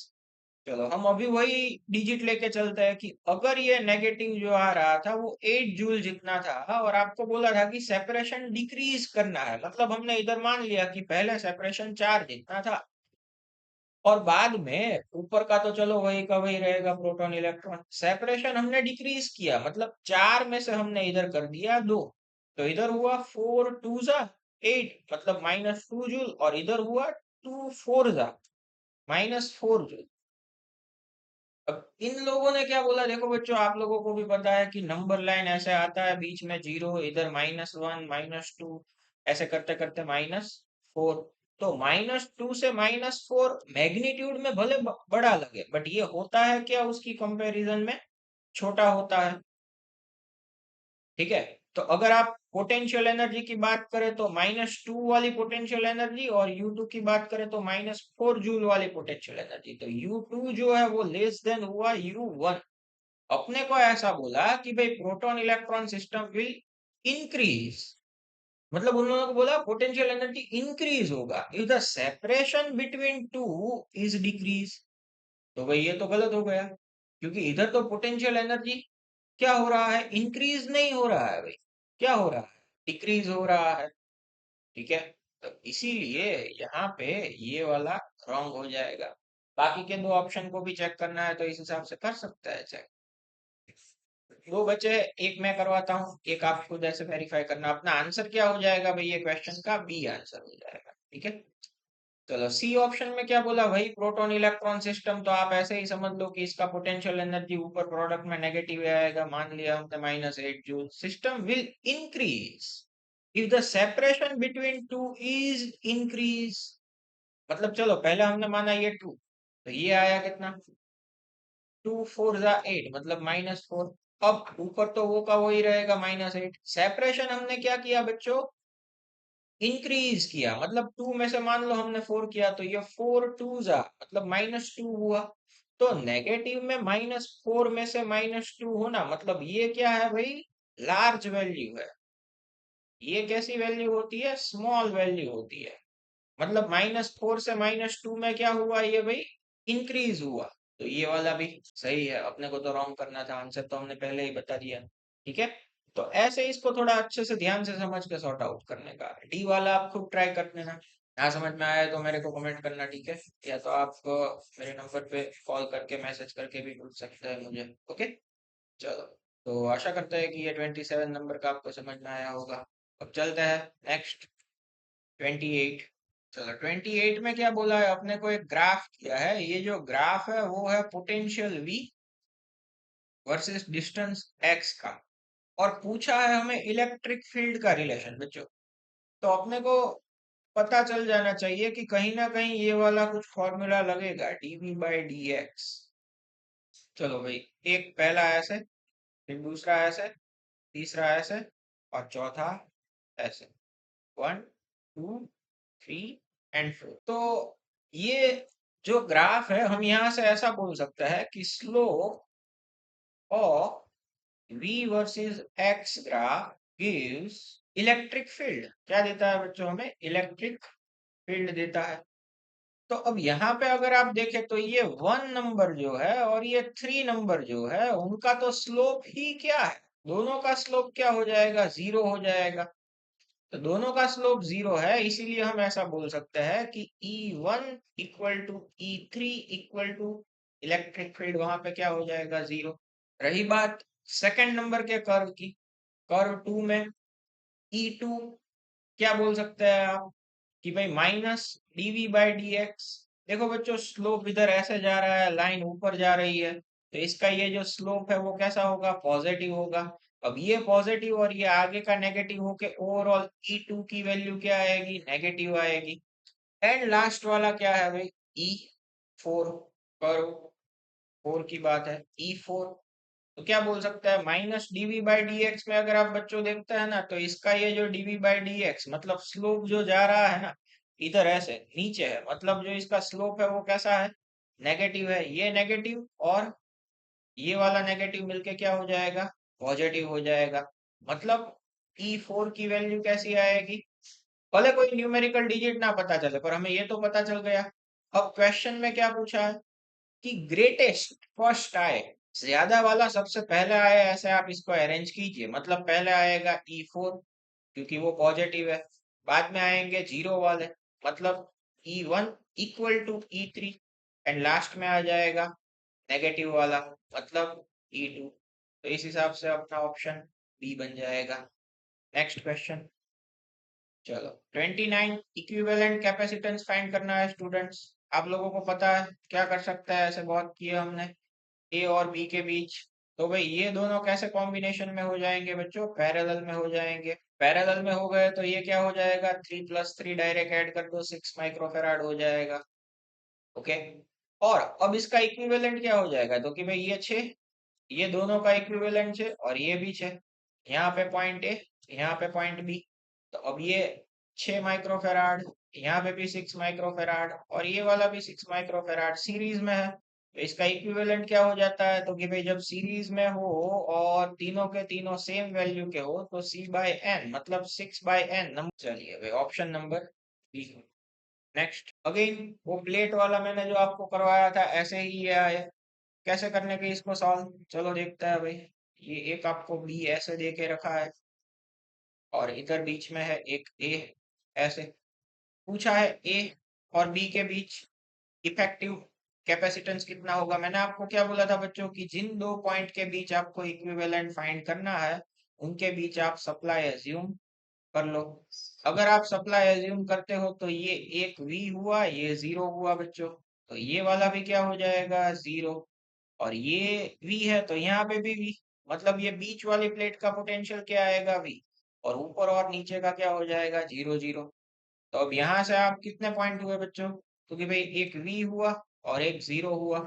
चलो हम अभी वही डिजिट लेके चलते हैं कि अगर ये नेगेटिव जो आ रहा था वो 8 जूल जितना था, और आपको बोला था कि सेपरेशन डिक्रीज करना है, मतलब हमने इधर मान लिया कि पहले सेपरेशन 4 जितना था, और बाद में ऊपर का तो चलो वही का वही रहेगा प्रोटॉन इलेक्ट्रॉन, सेपरेशन हमने डिक्रीज किया, मतलब 4 में से हमने इधर कर दिया 2, तो इधर हुआ 4 2 जा 8 मतलब -2 जूल, और इधर हुआ 2 4 जा -4 जूल। अब इन लोगों ने क्या बोला, देखो बच्चों आप लोगों को भी पता है कि नंबर लाइन ऐसे आता है, बीच में जीरो, इधर -1 -2, ऐसे करते करते -4। तो -2 से -4 मैग्नीट्यूड में भले बड़ा लगे, बट ये होता है क्या उसकी कंपैरिजन में छोटा होता है। ठीक है, तो अगर आप पोटेंशियल एनर्जी की बात करें तो -2 वाली पोटेंशियल एनर्जी और U2 की बात करें तो -4 जूल वाली पोटेंशियल एनर्जी, तो U2 जो है वो लेस देन हुआ U1। अपने को ऐसा बोला कि भाई proton electron system will increase, मतलब उन लोगों को बोला पोटेंशियल एनर्जी इंक्रीज होगा if the separation between two is decrease. तो भाई ये तो गलत हो गया, क्योंकि इधर तो पोटेंशियल एनर्जी क्या हो रहा है, इंक्रीज नहीं हो रहा है भाई, क्या हो रहा है, डिक्रीज हो रहा है। ठीक है, तो इसीलिए यहाँ पे ये वाला रॉन्ग हो जाएगा। बाकी के दो ऑप्शन को भी चेक करना है तो इस हिसाब से कर सकता है चेक। दो बचे, एक मैं करवाता हूँ, एक आप खुद ऐसे वेरीफाई करना। अपना आंसर क्या हो जाएगा भाई, ये क्वेश्चन का बी आंसर हो जाएगा। ठीक है, चलो सी ऑप्शन में क्या बोला भाई, प्रोटॉन इलेक्ट्रॉन सिस्टम, तो आप ऐसे ही समझ लो कि इसका पोटेंशियल एनर्जी ऊपर प्रोडक्ट में नेगेटिव आएगा, मान लिया हमने -8 joule. System will increase if the separation between two is increase, मतलब चलो पहले हमने माना ये 2, तो ये आया कितना, 2 4 8, मतलब -4। अब ऊपर तो वो का वही रहेगा -8। सेपरेशन हमने क्या किया बच्चों, इंक्रीज किया, मतलब 2 में से मान लो हमने 4 किया, तो ये 4 2 जा मतलब -2 हुआ। तो नेगेटिव में -4 में से -2 होना, मतलब ये क्या है भाई, लार्ज वैल्यू है। ये कैसी वैल्यू होती है, स्मॉल वैल्यू होती है। मतलब -4 से -2 में क्या हुआ ये भाई, इंक्रीज हुआ। तो ये वाला भी सही है, अपने को तो रॉन्ग करना था, आंसर तो हमने पहले ही बता दिया। ठीक है, तो ऐसे इसको थोड़ा अच्छे से ध्यान से समझ के सॉर्ट आउट करने का। डी वाला आप खुद ट्राई कर लेना, ना समझ में आया तो मेरे को कमेंट करना। ठीक है, या तो आप मेरे नंबर पे कॉल करके मैसेज करके भी पूछ सकते हैं मुझे। ओके, चलो, तो आशा करते हैं कि ये 27 नंबर का आपको समझ में आया होगा। अब चलते हैं नेक्स्ट, 28। चलो 28 में क्या बोला है, अपने को एक ग्राफ किया है। ये जो ग्राफ है वो है potential V versus distance x का, और पूछा है हमें इलेक्ट्रिक फील्ड का रिलेशन बच्चों। तो अपने को पता चल जाना चाहिए कि कहीं ना कहीं ये वाला कुछ फॉर्मूला लगेगा, dV/dx। चलो भाई, एक पहला ऐसे, फिर दूसरा ऐसे, तीसरा ऐसे, और चौथा ऐसे, 1 2 3 एंड 4। तो ये जो ग्राफ है, हम यहाँ से ऐसा बोल सकते हैं कि slope of v versus x graph gives electric field. क्या देता है बच्चों, हमें इलेक्ट्रिक फील्ड देता है। तो अब यहाँ पे अगर आप देखें तो ये 1 नंबर जो है और ये 3 नंबर जो है, उनका तो स्लोप ही क्या है, दोनों का स्लोप क्या हो जाएगा, 0 हो जाएगा। तो दोनों का स्लोप 0 है, इसीलिए हम ऐसा बोल सकते हैं कि E1 equal to E3 equal to electric field वहां पे क्या हो जाएगा, 0। रही बात सेकंड नंबर के कर्व की, कर्व 2 में E2 क्या बोल सकते हैं आप, कि भाई -dV/dx। देखो बच्चों, स्लोप इधर ऐसे जा रहा है, लाइन ऊपर जा रही है, तो इसका ये जो स्लोप है वो कैसा होगा, पॉजिटिव होगा। अब ये पॉजिटिव और ये आगे का नेगेटिव होके ओवरऑल E2 की वैल्यू क्या आएगी, नेगेटिव आएगी। एंड लास्ट वाला क्या है भाई, E4, कर्व 4 की बात है, E4। तो क्या बोल सकता है, -dV/dx में अगर आप बच्चों देखते हैं ना, तो इसका ये जो dV/dx मतलब स्लोप जो जा रहा है ना, इधर ऐसे नीचे है, मतलब जो इसका स्लोप है वो कैसा है, नेगेटिव है। ये नेगेटिव और ये वाला नेगेटिव मिलके क्या हो जाएगा, पॉजिटिव हो जाएगा। मतलब E4 की वैल्यू कैसी आएगी, भले कोई न्यूमेरिकल डिजिट ना पता चले पर हमें ये तो पता चल गया। अब क्वेश्चन में क्या पूछा है कि ग्रेटेस्ट फर्स्ट आए, ज्यादा वाला सबसे पहले आए, ऐसे आप इसको अरेंज कीजिए। मतलब पहले आएगा E4 क्योंकि वो पॉजिटिव है, बाद में आएंगे 0 वाले, मतलब E1 equal to E3, and last में आ जाएगा नेगेटिव वाला, मतलब E2। तो इस हिसाब से अपना ऑप्शन बी बन जाएगा। नेक्स्ट क्वेश्चन, चलो 29, इक्विवेलेंट कैपेसिटेंस फाइंड करना है स्टूडेंट्स। आप लोगों को पता है क्या कर सकता है, ऐसे बहुत किए हमने, ए और बी के बीच। तो भाई ये दोनों कैसे कॉम्बिनेशन में हो जाएंगे बच्चों, पैरेलल में हो जाएंगे। पैरेलल में हो गए तो ये क्या हो जाएगा, 3 + 3 डायरेक्ट ऐड कर दो, 6 माइक्रोफेराड हो जाएगा। ओके, और अब इसका इक्विवेलेंट क्या हो जाएगा, तो कि भाई ये 6, ये दोनों का इक्विवेलेंट 6 और ये भी 6। यहाँ पे पॉइंट ए, यहाँ पे पॉइंट बी। तो अब ये 6 माइक्रोफेराड, यहाँ पे भी 6 माइक्रोफेराड, और ये वाला भी 6 माइक्रोफेराड सीरीज में है। तो इसका इक्विवेलेंट क्या हो जाता है, तो कि भाई जब सीरीज में हो और तीनों के तीनों सेम वैल्यू के हो तो C/N मतलब 6/N नंबर। चलिए भाई option number B. Next again वो प्लेट वाला मैंने जो आपको करवाया था ऐसे ही ये आया। कैसे करने के इसको सॉल्व, चलो देखते हैं भाई। ये एक आपको बी ऐसे दे के रखा है और इधर बीच में है एक ए, ऐसे पूछा है ए और बी के बीच इफेक्टिव कैपेसिटेंस कितना होगा। मैंने आपको क्या बोला था बच्चों की जिन दो पॉइंट के बीच आपको इक्विवेलेंट फाइंड करना है उनके बीच आप सप्लाई एज्यूम कर लो। अगर आप सप्लाई एज्यूम करते हो तो ये एक वी हुआ, ये जीरो हुआ बच्चों। तो ये वाला भी क्या हो जाएगा, जीरो। और ये वी है तो यहाँ पे भी वी, मतलब ये बीच वाली प्लेट का पोटेंशियल क्या आएगा, वी। और ऊपर और नीचे का क्या हो जाएगा, जीरो जीरो। तो अब यहाँ से आप कितने पॉइंट हुए बच्चों, तो कि भाई एक वी हुआ और एक जीरो हुआ।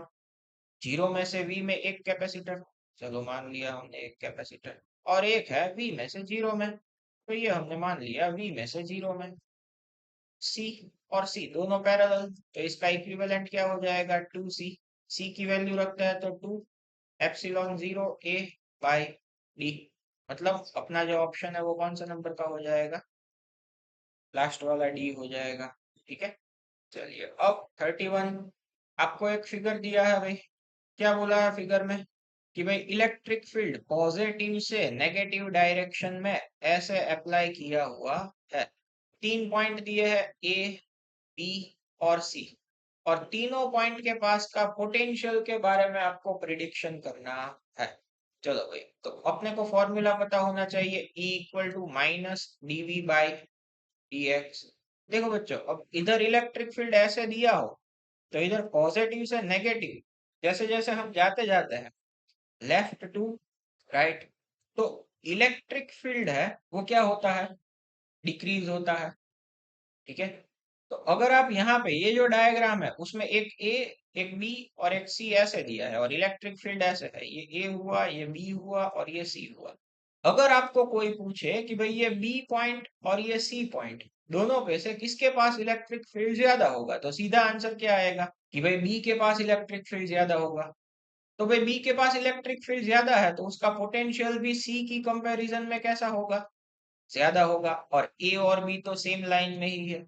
जीरो में से वी में एक कैपेसिटर, चलो मान लिया हमने एक कैपेसिटर, और एक है वी में से जीरो में, तो ये हमने मान लिया वी में से जीरो में। सी और सी दोनों पैरेलल, तो इसका इक्विवेलेंट क्या हो जाएगा, 2C। सी की वैल्यू रखते हैं तो 2 एप्सिलॉन 0 ए बाई डी। मतलब अपना जो ऑप्शन है वो कौन सा नंबर का हो जाएगा, लास्ट वाला डी हो जाएगा। ठीक है। चलिए अब 31, आपको एक फिगर दिया है भाई। क्या बोला है फिगर में, कि भाई इलेक्ट्रिक फील्ड पॉजिटिव से नेगेटिव डायरेक्शन में ऐसे अप्लाई किया हुआ है। 3 पॉइंट दिए हैं ए, बी और सी, और तीनों पॉइंट के पास का पोटेंशियल के बारे में आपको प्रिडिक्शन करना है। चलो भाई, तो अपने को फॉर्मूला पता होना चाहिए, E equal to minus dV by dx। देखो बच्चों, अब इधर इलेक्ट्रिक फील्ड ऐसे दिया हो तो इधर पॉजिटिव से नेगेटिव जैसे जैसे हम जाते जाते हैं लेफ्ट टू राइट, तो इलेक्ट्रिक फील्ड है वो क्या होता है, डिक्रीज होता है। ठीक है। तो अगर आप यहाँ पे ये जो डायग्राम है उसमें एक ए, एक बी और एक सी ऐसे दिया है, और इलेक्ट्रिक फील्ड ऐसे है, ये ए हुआ, ये बी हुआ और ये सी हुआ। अगर आपको कोई पूछे कि भाई ये बी पॉइंट और ये सी पॉइंट दोनों पे से किसके पास इलेक्ट्रिक फील्ड ज्यादा होगा, तो सीधा आंसर क्या आएगा कि भाई बी के पास इलेक्ट्रिक फील्ड ज्यादा होगा। तो भाई बी के पास इलेक्ट्रिक फील्ड ज्यादा है तो उसका पोटेंशियल भी सी की कंपैरिजन में कैसा होगा, ज्यादा होगा। और ए और बी तो सेम लाइन में ही है।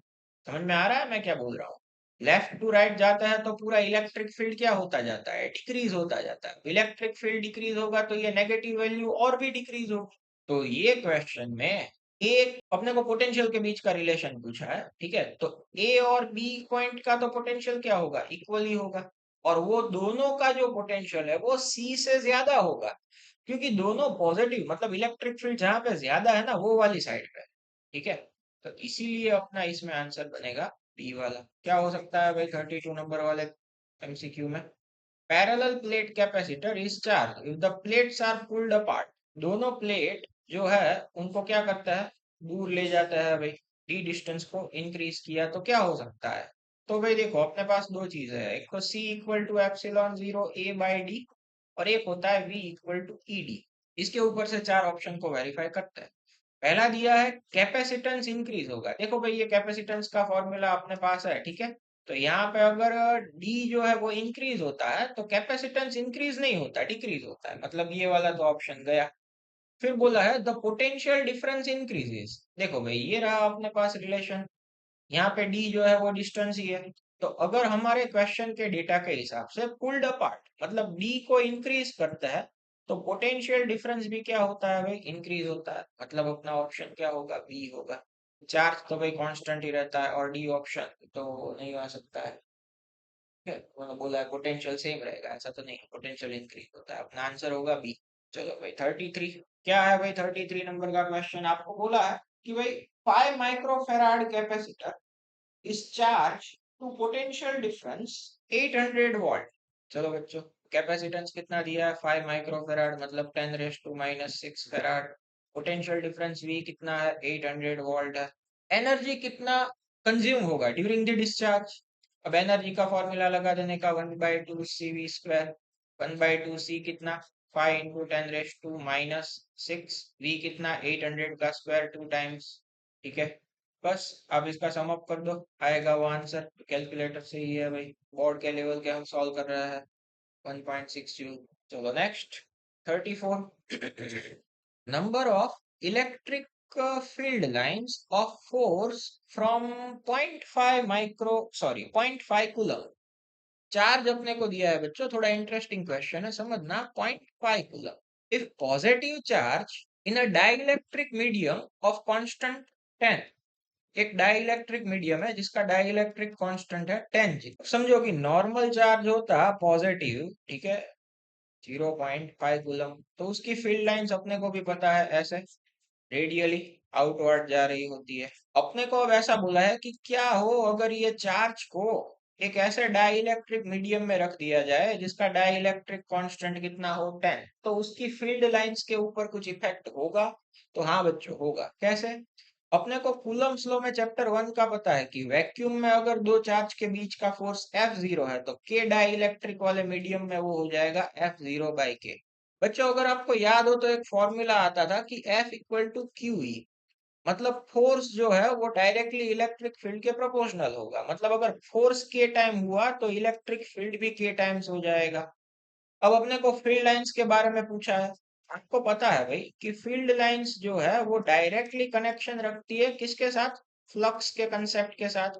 समझ में आ रहा है मैं क्या बोल रहा हूँ। लेफ्ट टू राइट जाता है तो पूरा इलेक्ट्रिक फील्ड क्या होता जाता है, डिक्रीज होता जाता है। इलेक्ट्रिक फील्ड डिक्रीज होगा तो ये नेगेटिव वैल्यू और भी डिक्रीज होगी। तो ये क्वेश्चन में एक अपने को पोटेंशियल के बीच का रिलेशन पूछा है। ठीक है, तो ए और बी पॉइंट का तो पोटेंशियल क्या होगा, इक्वली होगा। और वो दोनों का जो पोटेंशियल है वो सी से ज्यादा होगा, क्योंकि दोनों पॉजिटिव, मतलब इलेक्ट्रिक फील्ड जहां पे ज्यादा है ना वो वाली साइड पे। ठीक है, तो इसीलिए अपना इसमें आंसर बनेगा बी वाला। क्या हो सकता है भाई 32 नंबर वाले एमसीक्यू में, parallel plate capacitor is charge if the plates are pulled apart. दोनों प्लेट जो है उनको क्या करता है, दूर ले जाता है भाई। डी डिस्टेंस को इंक्रीज किया तो क्या हो सकता है, तो भाई देखो अपने पास दो चीजें है, एक तो C equal to epsilon 0 A by D, और एक होता है V equal to E D. इसके ऊपर से चार ऑप्शन को वेरीफाई करते हैं। पहला दिया है कैपेसिटेंस इंक्रीज होगा। देखो भाई ये कैपेसिटेंस का फॉर्मूला अपने पास है। ठीक है, तो यहाँ पे अगर डी जो है वो इंक्रीज होता है तो कैपेसिटेंस इंक्रीज नहीं होता, डिक्रीज होता है, मतलब ये वाला तो ऑप्शन गया। फिर बोला है द पोटेंशियल डिफरेंस इंक्रीजेस। देखो भाई ये रहा अपने पास रिलेशन, यहाँ पे डी जो है वो डिस्टेंस ही है। तो अगर हमारे क्वेश्चन के डेटा के हिसाब से पुल्ड अपार्ट मतलब डी को इंक्रीज करता है, तो पोटेंशियल डिफरेंस भी क्या होता है भाई, इंक्रीज होता है। मतलब अपना ऑप्शन क्या होगा, बी होगा। चार्ज तो भाई कांस्टेंट ही रहता है और डी ऑप्शन तो नहीं आ सकता है। ठीक है, उन्होंने बोला है पोटेंशियल सेम रहेगा, ऐसा तो नहीं, पोटेंशियल इंक्रीज होता है। अपना आंसर होगा बी। चलो भाई 33, क्या है भाई 33 नंबर का क्वेश्चन, आपको बोला है कि भाई 5 microfarad capacitor is charged to potential difference 800 volt. चलो बच्चों, कैपेसिटेंस कितना दिया है, 5 माइक्रोफेराड मतलब 10 raise to minus 6 farad. Potential difference भी कितना है, 800 वोल्ट है। एनर्जी कितना कंज्यूम होगा ड्यूरिंग द डिस्चार्ज। अब एनर्जी का फॉर्मूला लगा देने का, 1/2 CV स्क्वायर। 1/2 C कितना, 5 इंटू 10⁻⁻⁶। v कितना 800 का स्क्वायर 2 टाइम्स। ठीक है, बस अब इसका सम अप कर दो, आएगा वो आंसर। कैलकुलेटर से ही है भाई, बोर्ड के लेवल के हम सॉल्व कर रहे हैं। 1.6 जूल। चलो next 34। number of electric field lines of force from 0.5 micro sorry 0.5 coulomb। Charge अपने को दिया है बच्चों, थोड़ा इंटरेस्टिंग क्वेश्चन है, समझना। 0.5 coulomb if positive charge in a dielectric medium of constant 10। एक डाइइलेक्ट्रिक मीडियम है जिसका डाइइलेक्ट्रिक कांस्टेंट है 10 जी। समझो कि नॉर्मल चार्ज होता पॉजिटिव, ठीक है, 0.5 कूलम, तो उसकी फील्ड लाइंस अपने को भी पता है, ऐसे रेडियली आउटवर्ड जा रही होती है। अपने को अब ऐसा बोला है कि क्या हो अगर ये चार्ज को एक ऐसे डाइइलेक्ट्रिक मीडियम में रख दिया जाए जिसका डाइइलेक्ट्रिक कांस्टेंट कितना हो 10, तो उसकी फील्ड लाइंस के ऊपर कुछ इफेक्ट होगा। तो हाँ बच्चों होगा। कैसे? अपने को कूलम्ब्स लॉ में चैप्टर 1 का पता है कि वैक्यूम में अगर दो चार्ज के बीच का फोर्स F0 है तो K डाइइलेक्ट्रिक वाले मीडियम में वो हो जाएगा F0/K। बच्चों अगर आपको याद हो तो एक फॉर्मूला आता था कि F इक्वल टू QE, मतलब फोर्स जो है वो डायरेक्टली इलेक्ट्रिक फील्ड के प्रोपोर्शनल होगा। मतलब अगर फोर्स K टाइम हुआ तो इलेक्ट्रिक फील्ड भी K टाइम्स हो जाएगा। अब अपने को फील्ड लाइंस के बारे में पूछा है। आपको पता है भाई कि फील्ड लाइंस जो है वो डायरेक्टली कनेक्शन रखती है किसके साथ? फ्लक्स के कंसेप्ट के साथ।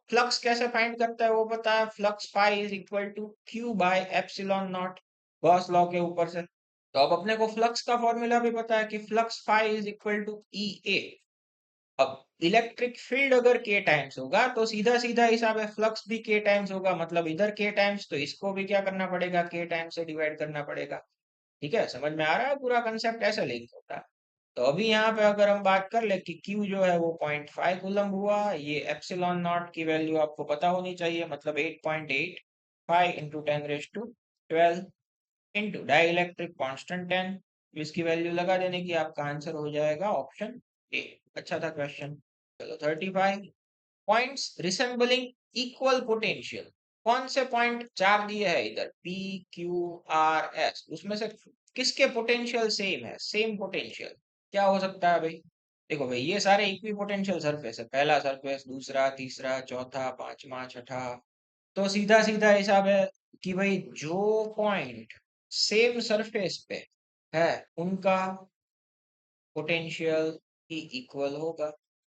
फ्लक्स कैसे फाइंड करता है वो पता है, flux phi is equal to Q/ε0 Gauss law के ऊपर से। तो अब अपने को फ्लक्स का फॉर्मूला भी पता है कि flux phi is equal to EA। अब इलेक्ट्रिक फील्ड अगर K टाइम्स होगा तो सीधा सीधा हिसाब है फ्लक्स भी K टाइम्स होगा, मतलब इधर K टाइम्स तो इसको भी क्या करना पड़ेगा, K टाइम्स से डिवाइड करना पड़ेगा। ठीक है, समझ में आ रहा है? पूरा कंसेप्ट ऐसे लिंक होता है। तो अभी यहाँ पे अगर हम बात कर ले कि Q जो है वो 0.5 कूलम हुआ, ये एप्सिलॉन नॉट की वैल्यू आपको पता होनी चाहिए, मतलब 8.85 into 10⁻12 into dielectric constant 10। इसकी वैल्यू लगा देने की आपका आंसर हो जाएगा ऑप्शन ए। अच्छा था क्वेश्चन। चलो 35। Points resembling equal potential. कौन से पॉइंट चार दिए है इधर, P Q R S, उसमें से किसके पोटेंशियल सेम है, सेम पोटेंशियल? क्या हो सकता है भाई? देखो भाई ये सारे इक्वी पोटेंशियल सरफेस है, पहला सरफेस, दूसरा, तीसरा, चौथा, पांचवा, छठा। तो सीधा सीधा हिसाब है कि भाई जो पॉइंट सेम सरफेस पे है उनका पोटेंशियल ही इक्वल होगा।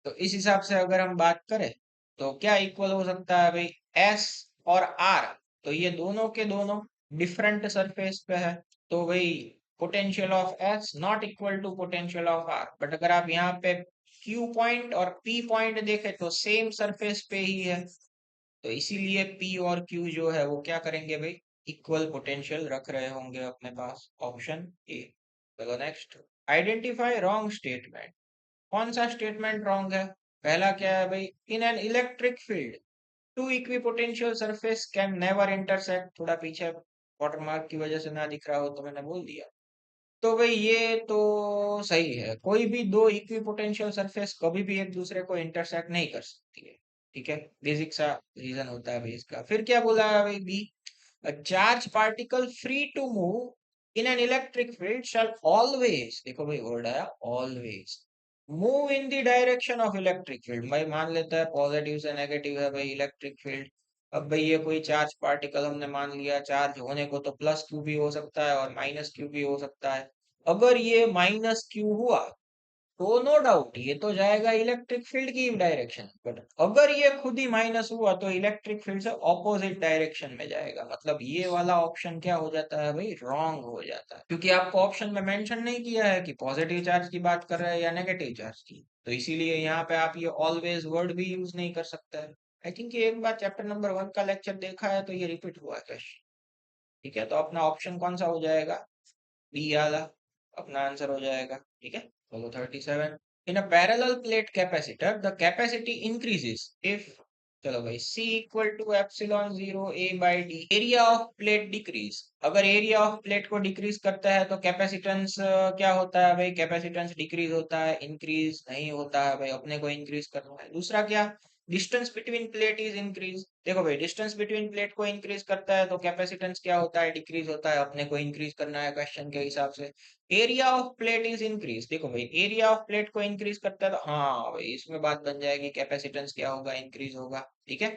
तो इस हिसाब से अगर हम बात करें तो क्या इक्वल हो सकता है भाई, एस और आर। तो ये दोनों के दोनों डिफरेंट सरफेस पे है, तो भाई potential of S not equal to potential of R. But अगर आप यहाँ पे क्यू पॉइंट और पी पॉइंट देखें तो सेम सरफेस पे ही है, तो इसीलिए P और Q जो है वो क्या करेंगे भाई, इक्वल पोटेंशियल रख रहे होंगे अपने पास, ऑप्शन ए। चलो नेक्स्ट। Identify wrong statement. कौन सा स्टेटमेंट रॉन्ग है? पहला क्या है भाई, in an electric field two equipotential surface can never intersect. थोड़ा पीछे वाटरमार्क की वजह से ना दिख रहा हो तो मैंने बोल दिया। तो भाई ये तो सही है, कोई भी दो इक्विपोटेंशियल सरफेस कभी भी एक दूसरे को इंटरसेक्ट नहीं कर सकती है। ठीक है, बेसिक सा रीजन होता है भाई इसका। फिर क्या बोला है भाई B, a charge particle free to move in an electric field shall always, देखो भाई वर्ड आया always, move in the direction of electric field। भाई मान लेता है पॉजिटिव से नेगेटिव है भाई इलेक्ट्रिक फील्ड। अब भाई ये कोई चार्ज पार्टिकल हमने मान लिया, चार्ज होने को तो प्लस क्यू भी हो सकता है और माइनस क्यू भी हो सकता है। अगर ये माइनस क्यू हुआ तो नो डाउट ये तो जाएगा इलेक्ट्रिक फील्ड की डायरेक्शन, बट अगर ये खुद ही माइनस हुआ तो इलेक्ट्रिक फील्ड से ऑपोजिट डायरेक्शन में जाएगा। मतलब ये वाला ऑप्शन क्या हो जाता है भाई, रॉन्ग हो जाता है, क्योंकि आपको ऑप्शन में मेंशन नहीं किया है कि पॉजिटिव चार्ज की बात कर रहे हैं या नेगेटिव चार्ज की। तो इसीलिए यहाँ पे आप ये ऑलवेज वर्ड भी यूज नहीं कर सकते हैं। आई थिंक ये एक बार चैप्टर नंबर 1 का लेक्चर देखा है तो ये रिपीट हुआ है क्वेश्चन। ठीक है, तो अपना ऑप्शन कौन सा हो जाएगा, बी वाला अपना आंसर हो जाएगा। ठीक है, चलो 37। In a parallel plate capacitor the capacity increases if, चलो भाई, C equal to epsilon 0 A by D, area of plate decrease. अगर एरिया ऑफ प्लेट को डिक्रीज करता है तो कैपेसिटेंस क्या होता है भाई, कैपेसिटेंस डिक्रीज होता है, इंक्रीज नहीं होता है भाई, अपने को इंक्रीज करना है। दूसरा क्या, distance between plate is increase. देखो भाई, डिस्टेंस बिटवीन प्लेट को इंक्रीज करता है तो कैपेसिटेंस क्या होता है, डिक्रीज होता है। अपने को इंक्रीज करना है क्वेश्चन के हिसाब से। Area of plate is increase. देखो भाई, एरिया ऑफ प्लेट को इंक्रीज करता है तो हाँ भाई, इसमें बात बन जाएगी, कैपेसिटेंस क्या होगा, इंक्रीज होगा। ठीक है,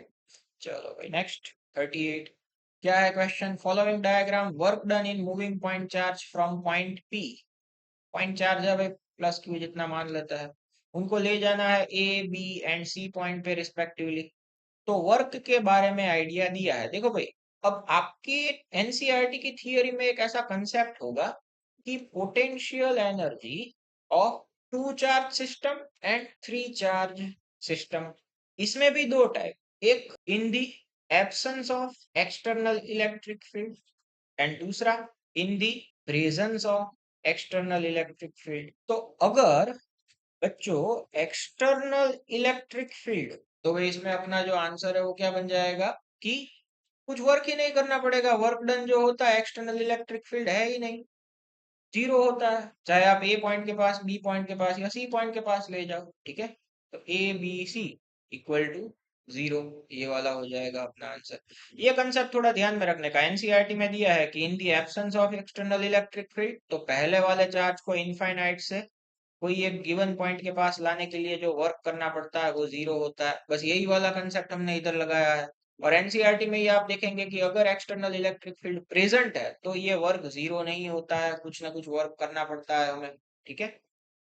चलो भाई नेक्स्ट 38। क्या है question, following diagram work done in moving point charge from point P. Point charge है भाई, प्लस क्यू जितना मान लेता है, उनको ले जाना है A B and C point पे रिस्पेक्टिवली। तो वर्क के बारे में आइडिया दिया है। देखो भाई, अब आपकी एनसीईआरटी की थियरी में एक ऐसा कंसेप्ट होगा कि potential energy of two charge system and three charge system. इसमें भी दो टाइप, एक in the absence of external electric field and दूसरा in the presence of external electric field. तो अगर बच्चों एक्सटर्नल इलेक्ट्रिक फील्ड, तो भाई इसमें अपना जो आंसर है वो क्या बन जाएगा कि कुछ वर्क ही नहीं करना पड़ेगा। वर्क डन जो होता है, एक्सटर्नल इलेक्ट्रिक फील्ड है ही नहीं, जीरो होता है। चाहे आप ए पॉइंट के पास, बी पॉइंट के पास या सी पॉइंट के पास ले जाओ। ठीक है, तो A B C equal to zero, ये वाला हो जाएगा अपना आंसर। ये कंसेप्ट थोड़ा ध्यान में रखने का। एनसीईआरटी में दिया है कि in the absence of external electric field, तो पहले वाले चार्ज को इनफाइनाइट से कोई एक गिवन पॉइंट के पास लाने के लिए जो वर्क करना पड़ता है वो जीरो होता है। बस यही वाला कंसेप्ट हमने इधर लगाया है। और एनसीईआरटी में ये आप देखेंगे कि अगर एक्सटर्नल इलेक्ट्रिक फील्ड प्रेजेंट है तो ये वर्क जीरो नहीं होता है, कुछ ना कुछ वर्क करना पड़ता है हमें। ठीक है,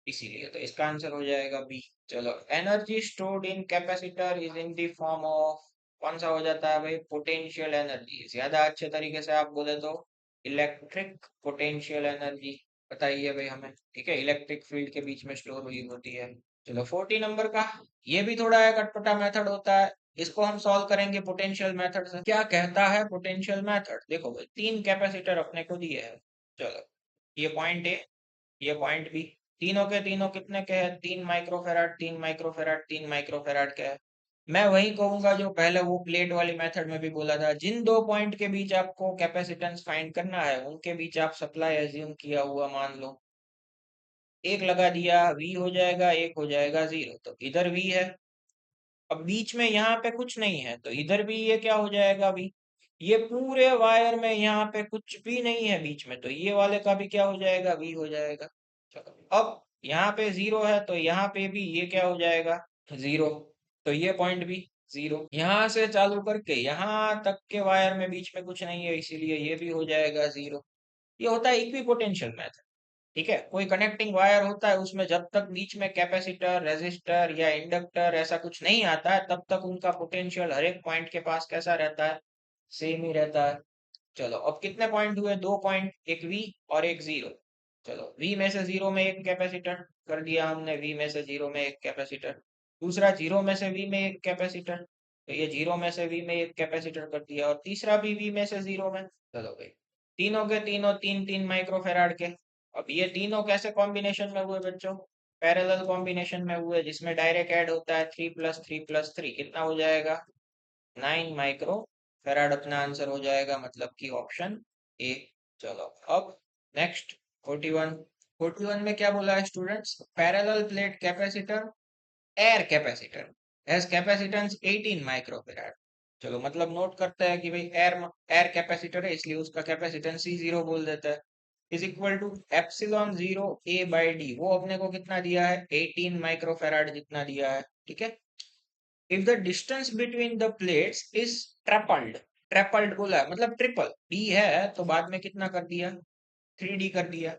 इसीलिए तो इसका आंसर हो जाएगा बी। चलो, energy stored in capacitor is in the form of, कौन सा हो जाता है भाई, पोटेंशियल एनर्जी। ज्यादा अच्छे तरीके से आप बोले तो इलेक्ट्रिक पोटेंशियल एनर्जी बताइए भाई हमें। ठीक है, इलेक्ट्रिक फील्ड के बीच में स्टोर हुई होती है। चलो 40 नंबर का, ये भी थोड़ा एक अटपटा मेथड होता है। इसको हम सॉल्व करेंगे पोटेंशियल मेथड से। क्या कहता है पोटेंशियल मेथड, देखो भाई, तीन कैपेसिटर अपने को दिए हैं। चलो, ये पॉइंट ए, ये पॉइंट बी, तीनों के तीनों कितने के हैं, 3 माइक्रोफेराड, 3 माइक्रोफेराड, 3 माइक्रोफेराड के हैं। मैं वही कहूंगा जो पहले वो प्लेट वाली मेथड में भी बोला था, जिन दो पॉइंट के बीच आपको कैपेसिटेंस फाइंड करना है उनके बीच आप सप्लाई एज्यूम किया हुआ मान लो। एक लगा दिया, वी हो जाएगा, एक हो जाएगा जीरो, तो इधर वी है। अब बीच में यहाँ पे कुछ नहीं है तो इधर भी ये क्या हो जाएगा, वी। ये पूरे वायर में यहाँ पे कुछ भी नहीं है बीच में, तो ये वाले का भी क्या हो जाएगा, वी हो जाएगा। चलो, अब यहाँ पे जीरो है तो यहाँ पे भी ये क्या हो जाएगा, जीरो। तो ये पॉइंट भी जीरो। यहाँ से चालू करके यहाँ तक के वायर में बीच में कुछ नहीं है, इसीलिए ये भी हो जाएगा जीरो। ये होता है इक्विपोटेंशियल मेथड। ठीक है, कोई कनेक्टिंग वायर होता है, उसमें जब तक बीच में कैपेसिटर, रेजिस्टर या इंडक्टर ऐसा कुछ नहीं आता है तब तक उनका पोटेंशियल हर एक पॉइंट के पास कैसा रहता है, सेम ही रहता है। चलो, अब कितने पॉइंट हुए, दो पॉइंट, एक वी और एक जीरो। चलो, वी में से जीरो में एक कैपेसिटर कर दिया हमने, वी में से जीरो में एक कैपेसिटर। दूसरा, जीरो में से वी में एक कैपेसिटर, तो ये जीरो में से वी में एक कैपेसिटर कर दिया, और तीसरा भी वी में से जीरो में। चलो भाई, तीनों के तीनों 3 3 माइक्रोफेराड के। अब ये तीनों कैसे कॉम्बिनेशन में हुए बच्चों, पैरेलल कॉम्बिनेशन में हुए, जिसमें डायरेक्ट ऐड होता है 3 + 3 + 3, कितना हो जाएगा, 9 माइक्रो फेराड अपना आंसर हो जाएगा, मतलब कि ऑप्शन ए। चलो, अब नेक्स्ट 41। 41 में क्या बोला है students, parallel plate capacitor air capacitor has capacitance 18 microfarad. चलो, मतलब नोट करते हैं कि भाई एयर एयर कैपेसिटर है इसलिए उसका कैपेसिटेंस ही जीरो बोल देता है। Is equal to epsilon zero A by D, वो अपने को कितना दिया है, 18 माइक्रोफेराड जितना दिया है। ठीक है, if the distance between the plates is tripled, tripled बोला है मतलब ट्रिपल, डी है तो बाद में कितना कर दिया, 3D कर दिया।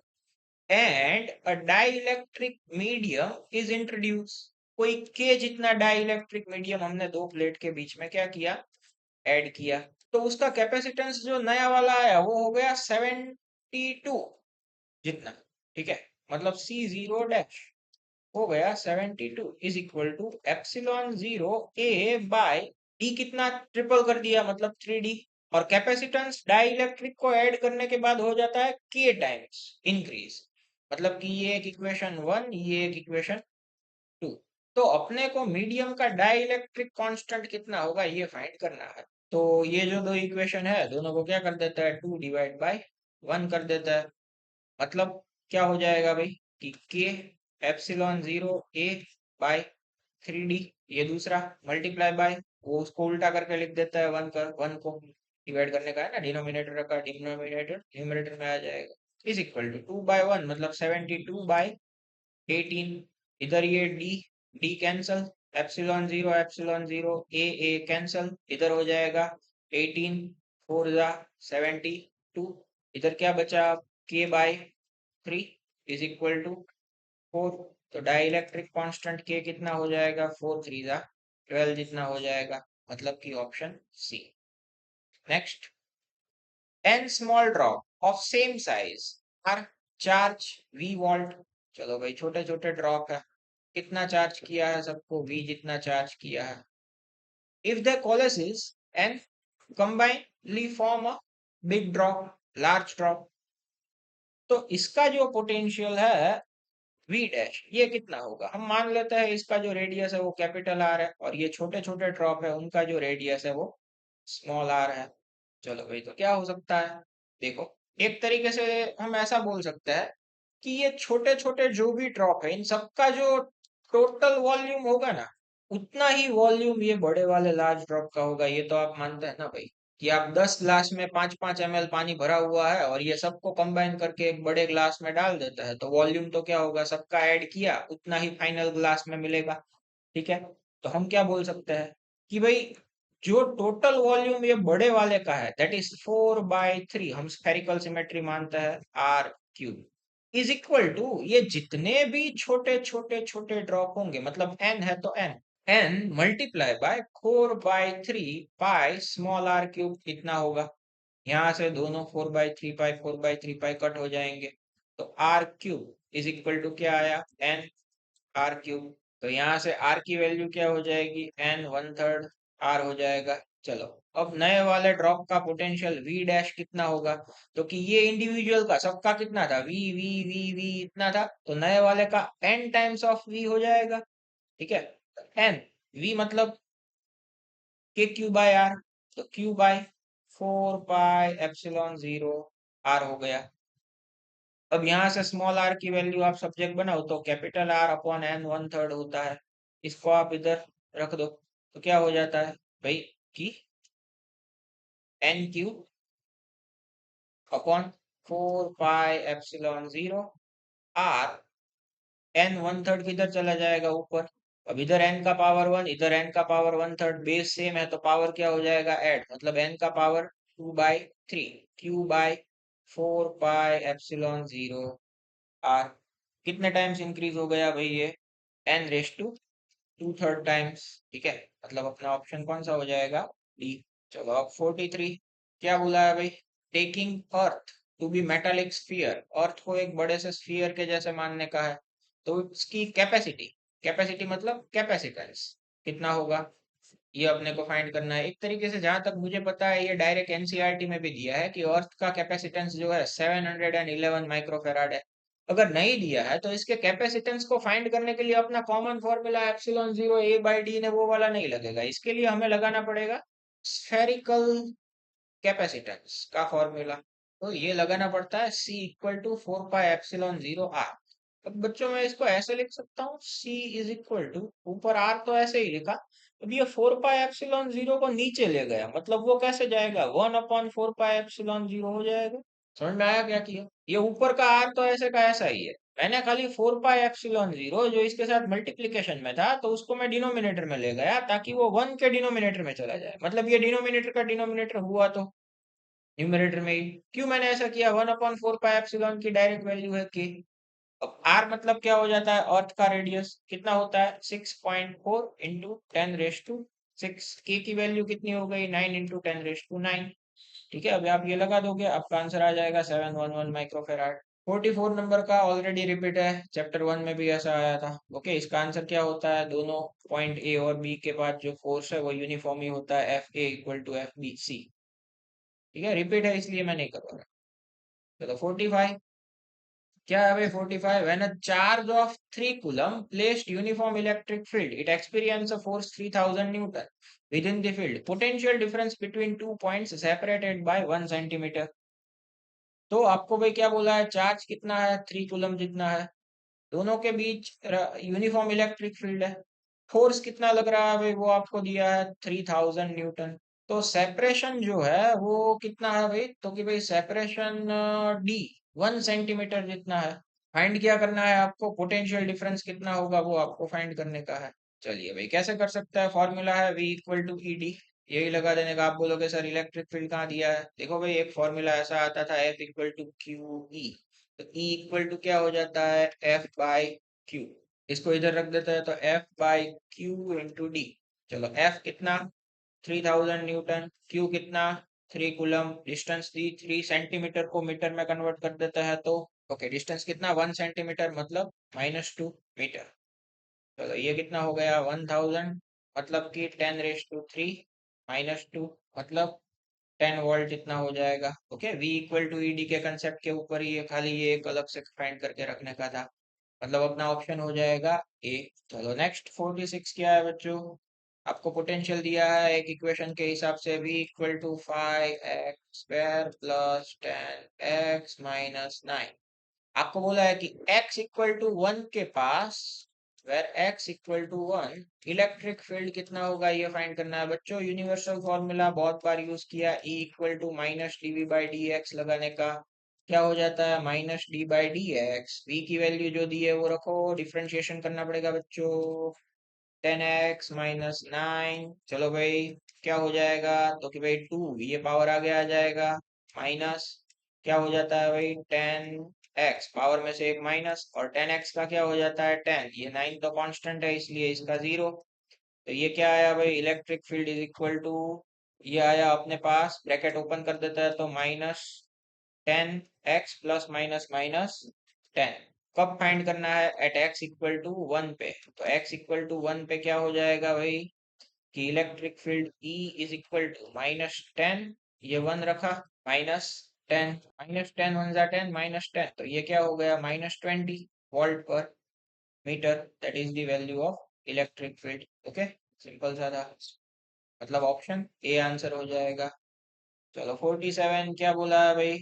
And a dielectric medium is introduce, कोई के जितना डाइलेक्ट्रिक मीडियम हमने दो प्लेट के बीच में क्या किया, ऐड किया। तो उसका कैपेसिटेंस जो नया वाला आया वो हो गया 72 जितना। ठीक है, मतलब C0 डैश हो गया 72 is equal to epsilon zero A by D, कितना ट्रिपल कर दिया मतलब 3D। और कैपेसिटेंस डाई इलेक्ट्रिक को ऐड करने के बाद हो जाता है के टाइम्स इंक्रीज, मतलब कि ये एक इक्वेशन वन, ये एक इक्वेशन टू। तो अपने को मीडियम का डाई इलेक्ट्रिक कॉन्स्टेंट कितना होगा ये फाइंड करना है। तो ये जो दो इक्वेशन है दोनों को क्या कर देता है, 2/1 कर देता है। मतलब क्या हो जाएगा भाई कि के epsilon zero A bye 3D। ये दूसरा मल्टीप्लाई बाय, वो उसको उल्टा करके लिख देता है, वन कर, वन को डिवाइड करने का है ना, डिनोमिनेटर का डिनोमिनेटर न्यूमरेटर में आ जाएगा, इज इक्वल टू 2/1 मतलब 72/18। इधर ये D, D cancel, epsilon zero A cancel, इधर हो जाएगा 18 4 जा 72। इधर क्या बचा, के बाय 3 इज इक्वल टू 4। तो डाइलेक्ट्रिक कांस्टेंट के कितना हो जाएगा, 4 3 जा 12 जितना हो जाएगा, मतलब कि option C. Next, n small drop of same size are charge v volt। चलो भाई छोटे छोटे ड्रॉप है, कितना चार्ज किया है सबको, v जितना चार्ज किया है। if the coalesces and combinedly form a big drop, large drop, तो इसका जो पोटेंशियल है v डैश, ये कितना होगा। हम मान लेते हैं इसका जो रेडियस है वो कैपिटल आर है, और ये छोटे छोटे ड्रॉप है उनका जो रेडियस है वो स्मॉल आर है। चलो भाई, तो क्या हो सकता है, देखो, एक तरीके से हम ऐसा बोल सकते हैं कि ये छोटे छोटे जो भी ड्रॉप है इन सबका जो टोटल वॉल्यूम होगा ना, उतना ही वॉल्यूम ये बड़े वाले लार्ज ड्रॉप का होगा। ये तो आप मानते हैं ना भाई, कि आप 10 ग्लास में 5-5 ml पानी भरा हुआ है और ये सबको कंबाइन करके एक बड़े ग्लास में डाल देता है, तो वॉल्यूम तो क्या होगा, सबका ऐड किया उतना ही फाइनल ग्लास में मिलेगा। ठीक है, तो हम क्या बोल सकते हैं कि भाई जो टोटल वॉल्यूम ये बड़े वाले का है दैट इज 4/3, हम स्फेरिकल सिमेट्री मानते हैं, R cube is equal to ये जितने भी छोटे छोटे छोटे ड्रॉप होंगे, मतलब एन है तो N, N multiply by 4/3 pi small R cube इतना होगा। यहाँ से दोनों 4/3 पाई कट हो जाएंगे, तो R cube is equal to क्या आया, एन आर क्यूब। तो यहाँ से आर की वैल्यू क्या हो जाएगी, एन 1/3 आर हो जाएगा। चलो, अब नए वाले ड्रॉप का पोटेंशियल वी डैश कितना होगा, तो कि ये इंडिविजुअल का सबका कितना था, वी वी वी वी इतना था, तो नए वाले का एन टाइम्स ऑफ वी हो जाएगा। ठीक है, एन, वी मतलब के क्यू बाय आर, तो क्यू बाय 4/0 आर हो गया। अब यहाँ से स्मॉल आर की वैल्यू आप सब्जेक्ट बनाओ तो कैपिटल आर अपॉन एन 1/3 होता है, इसको आप इधर रख दो, तो क्या हो जाता है भाई कि N cube upon 4/0 R, N 1/3 किधर चला जाएगा ऊपर, अब इधर एन का पावर 1 इधर एन का पावर 1/3, बेस सेम है तो पावर क्या हो जाएगा ऐड, मतलब एन का पावर 2/3 क्यू बाय 4/0 आर। कितने टाइम्स इंक्रीज हो गया भाई ये, एन रेस टू 2/3 टाइम्स। ठीक है, मतलब अपना ऑप्शन कौन सा हो जाएगा, डी। चलो अब 43, क्या बोला है भाई, taking earth to be metallic sphere, earth को एक बड़े से स्फीयर के जैसे मानने का है, तो इसकी कैपेसिटी, कैपेसिटी मतलब कैपेसिटेंस कितना होगा, ये अपने को फाइंड करना है। एक तरीके से जहां तक मुझे पता है ये डायरेक्ट एनसीईआरटी में भी दिया है कि अर्थ का कैपेसिटेंस जो है 711 माइक्रोफेराड है। अगर नहीं दिया है तो इसके कैपेसिटेंस को फाइंड करने के लिए अपना common formula epsilon zero A by D ने वो वाला नहीं लगेगा, इसके लिए हमें लगाना पड़ेगा स्फेरिकल कैपेसिटेंस का फॉर्मूला। तो ये लगाना पड़ता है C इक्वल टू 4/0 आर। अब बच्चों मैं इसको ऐसे लिख सकता हूँ, C इज इक्वल टू, ऊपर आर तो ऐसे ही लिखा, अब ये 4/0 को नीचे ले गया, मतलब वो कैसे जाएगा, 1/4/0 हो जाएगा। समझ में आया क्या किया, ये ऊपर का आर तो ऐसे का ऐसा ही है, मैंने खाली 4/0 जो इसके साथ मल्टीप्लीकेशन में था तो उसको मैं डिनोमिनेटर में ले गया ताकि वो 1 के डिनोमिनेटर में चला जाए, मतलब ये डिनोमिनेटर का डिनोमिनेटर हुआ तो न्यूमरेटर में ही। क्यों मैंने ऐसा किया, 1/4/0 की डायरेक्ट वैल्यू है के। अब आर मतलब क्या हो जाता है, अर्थ का रेडियस कितना होता है 6.4 इंटू 10⁻⁶, के की वैल्यू कितनी हो गई 9 इंटू 10⁹ ठीक है, अभी आप ये लगा दोगे आपका आंसर आ जाएगा 711 माइक्रोफेराड। 44 नंबर का ऑलरेडी रिपीट है, चैप्टर 1 में भी ऐसा आया था। ओके, इसका आंसर क्या होता है, दोनों पॉइंट ए और बी के पास जो फोर्स है वो यूनिफॉर्म ही होता है, F A equal to F B C. ठीक है, रिपीट है इसलिए मैं नहीं कर रहा। चलो 45, क्या है भाई 45, when a charge of 3 coulomb placed uniform electric field it experience a force 3000 Newton with in the field, potential difference between 2 points separated by 1 centimetre. तो आपको भाई क्या बोला है, चार्ज कितना है 3 कूलम जितना है, दोनों के बीच यूनिफॉर्म इलेक्ट्रिक फील्ड है। फोर्स कितना लग रहा है भाई, वो आपको दिया है 3000 न्यूटन। तो सेपरेशन जो है वो कितना है भाई, तो कि भाई सेपरेशन डी 1 सेंटीमीटर जितना है। फाइंड क्या करना है आपको, पोटेंशियल डिफरेंस कितना होगा वो आपको फाइंड करने का है। चलिए भाई कैसे कर सकते हैं, फॉर्मूला है V equal to E D, यही लगा देने का। आप बोलोगे सर इलेक्ट्रिक फील्ड कहाँ दिया है, देखो भाई एक फॉर्मूला ऐसा आता था F equal to Q E, तो E इक्वल टू क्या हो जाता है, F बाई क्यू। इसको इधर रख देते हैं तो F by Q into D. चलो F कितना 3000 न्यूटन, Q कितना 3 कूलम, डिस्टेंस दी 3 सेंटीमीटर को मीटर में कन्वर्ट कर देते हैं तो ओके, डिस्टेंस कितना 1 सेंटीमीटर मतलब -2 मीटर। चलो ये कितना हो गया 1000, मतलब कि 10⁻³ -2 मतलब 10 वोल्ट इतना हो जाएगा। Okay, V equal to E D के कंसेप्ट के ऊपर ही ये खाली ये एक अलग से फाइंड करके रखने का था, मतलब अपना ऑप्शन हो जाएगा ए। चलो नेक्स्ट 46 क्या है बच्चों, आपको पोटेंशियल दिया है एक इक्वेशन के हिसाब से V equal to 5x² plus 10x-9। आपको बोला है कि x इक्वल टू 1 के पास, where x equal to 1 electric field कितना होगा ये फाइंड करना है बच्चों। यूनिवर्सल फॉर्मूला बहुत बार यूज किया, E equal to minus D by D X लगाने का क्या हो जाता है, minus D by D X. V की वैल्यू जो दी है वो रखो, डिफरेंशिएशन करना पड़ेगा बच्चों, 10x-9। चलो भाई क्या हो जाएगा, तो कि भाई 2 ये पावर आगे आ जाएगा, माइनस क्या हो जाता है भाई 10x, पावर में से एक माइनस, और 10x का क्या हो जाता है 10, ये 9 तो कांस्टेंट है इसलिए इसका 0। तो ये क्या आया भाई, electric field is equal to, ये आया अपने पास, ब्रैकेट ओपन कर देता है तो -10x प्लस माइनस माइनस 10। कब फाइंड करना है, एट x इक्वल टू 1 पे। तो x इक्वल टू 1 पे क्या हो जाएगा भाई, कि electric field E is equal to -10, ये 1 रखा, -10, -10 1 जा 10, -10, तो ये क्या हो गया -20 वोल्ट पर metre, that is the value of electric field. Okay, simple सा था, मतलब ऑप्शन ए आंसर हो जाएगा। चलो 47 क्या बोला है भाई,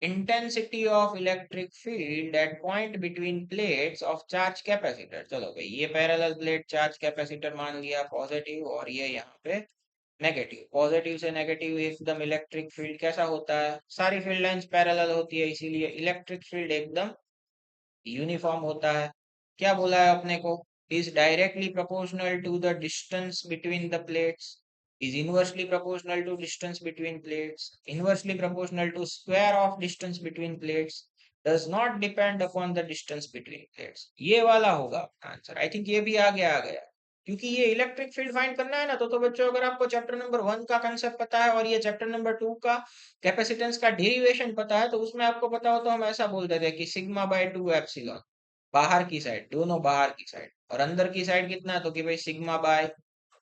intensity of electric field at point between plates of charge capacitor. चलो भाई ये पैरेलल प्लेट चार्ज कैपेसिटर मान लिया पॉजिटिव, और ये यहाँ पे नेगेटिव। पॉजिटिव से नेगेटिव एकदम इलेक्ट्रिक फील्ड कैसा होता है, सारी फील्ड लाइंस पैरेलल होती है इसीलिए इलेक्ट्रिक फील्ड एकदम यूनिफॉर्म होता है। क्या बोला है अपने को, is directly proportional to the distance between the plates, is inversely proportional to distance between plates, inversely proportional to square of distance between plates, does not depend upon the distance between plates। ये वाला होगा answer, I think ये भी आ गया क्योंकि ये electric field find करना है ना। तो बच्चों अगर आपको चैप्टर नंबर 1 का कंसेप्ट पता है और ये चैप्टर नंबर 2 का कैपेसिटेंस का डेरिवेशन पता है, तो उसमें आपको पता हो तो हम ऐसा बोल देते हैं कि सिग्मा बाय 2 एप्सिलॉन, बाहर की साइड, दोनों बाहर की साइड, और अंदर की साइड कितना, तो कि भाई सिग्मा बाय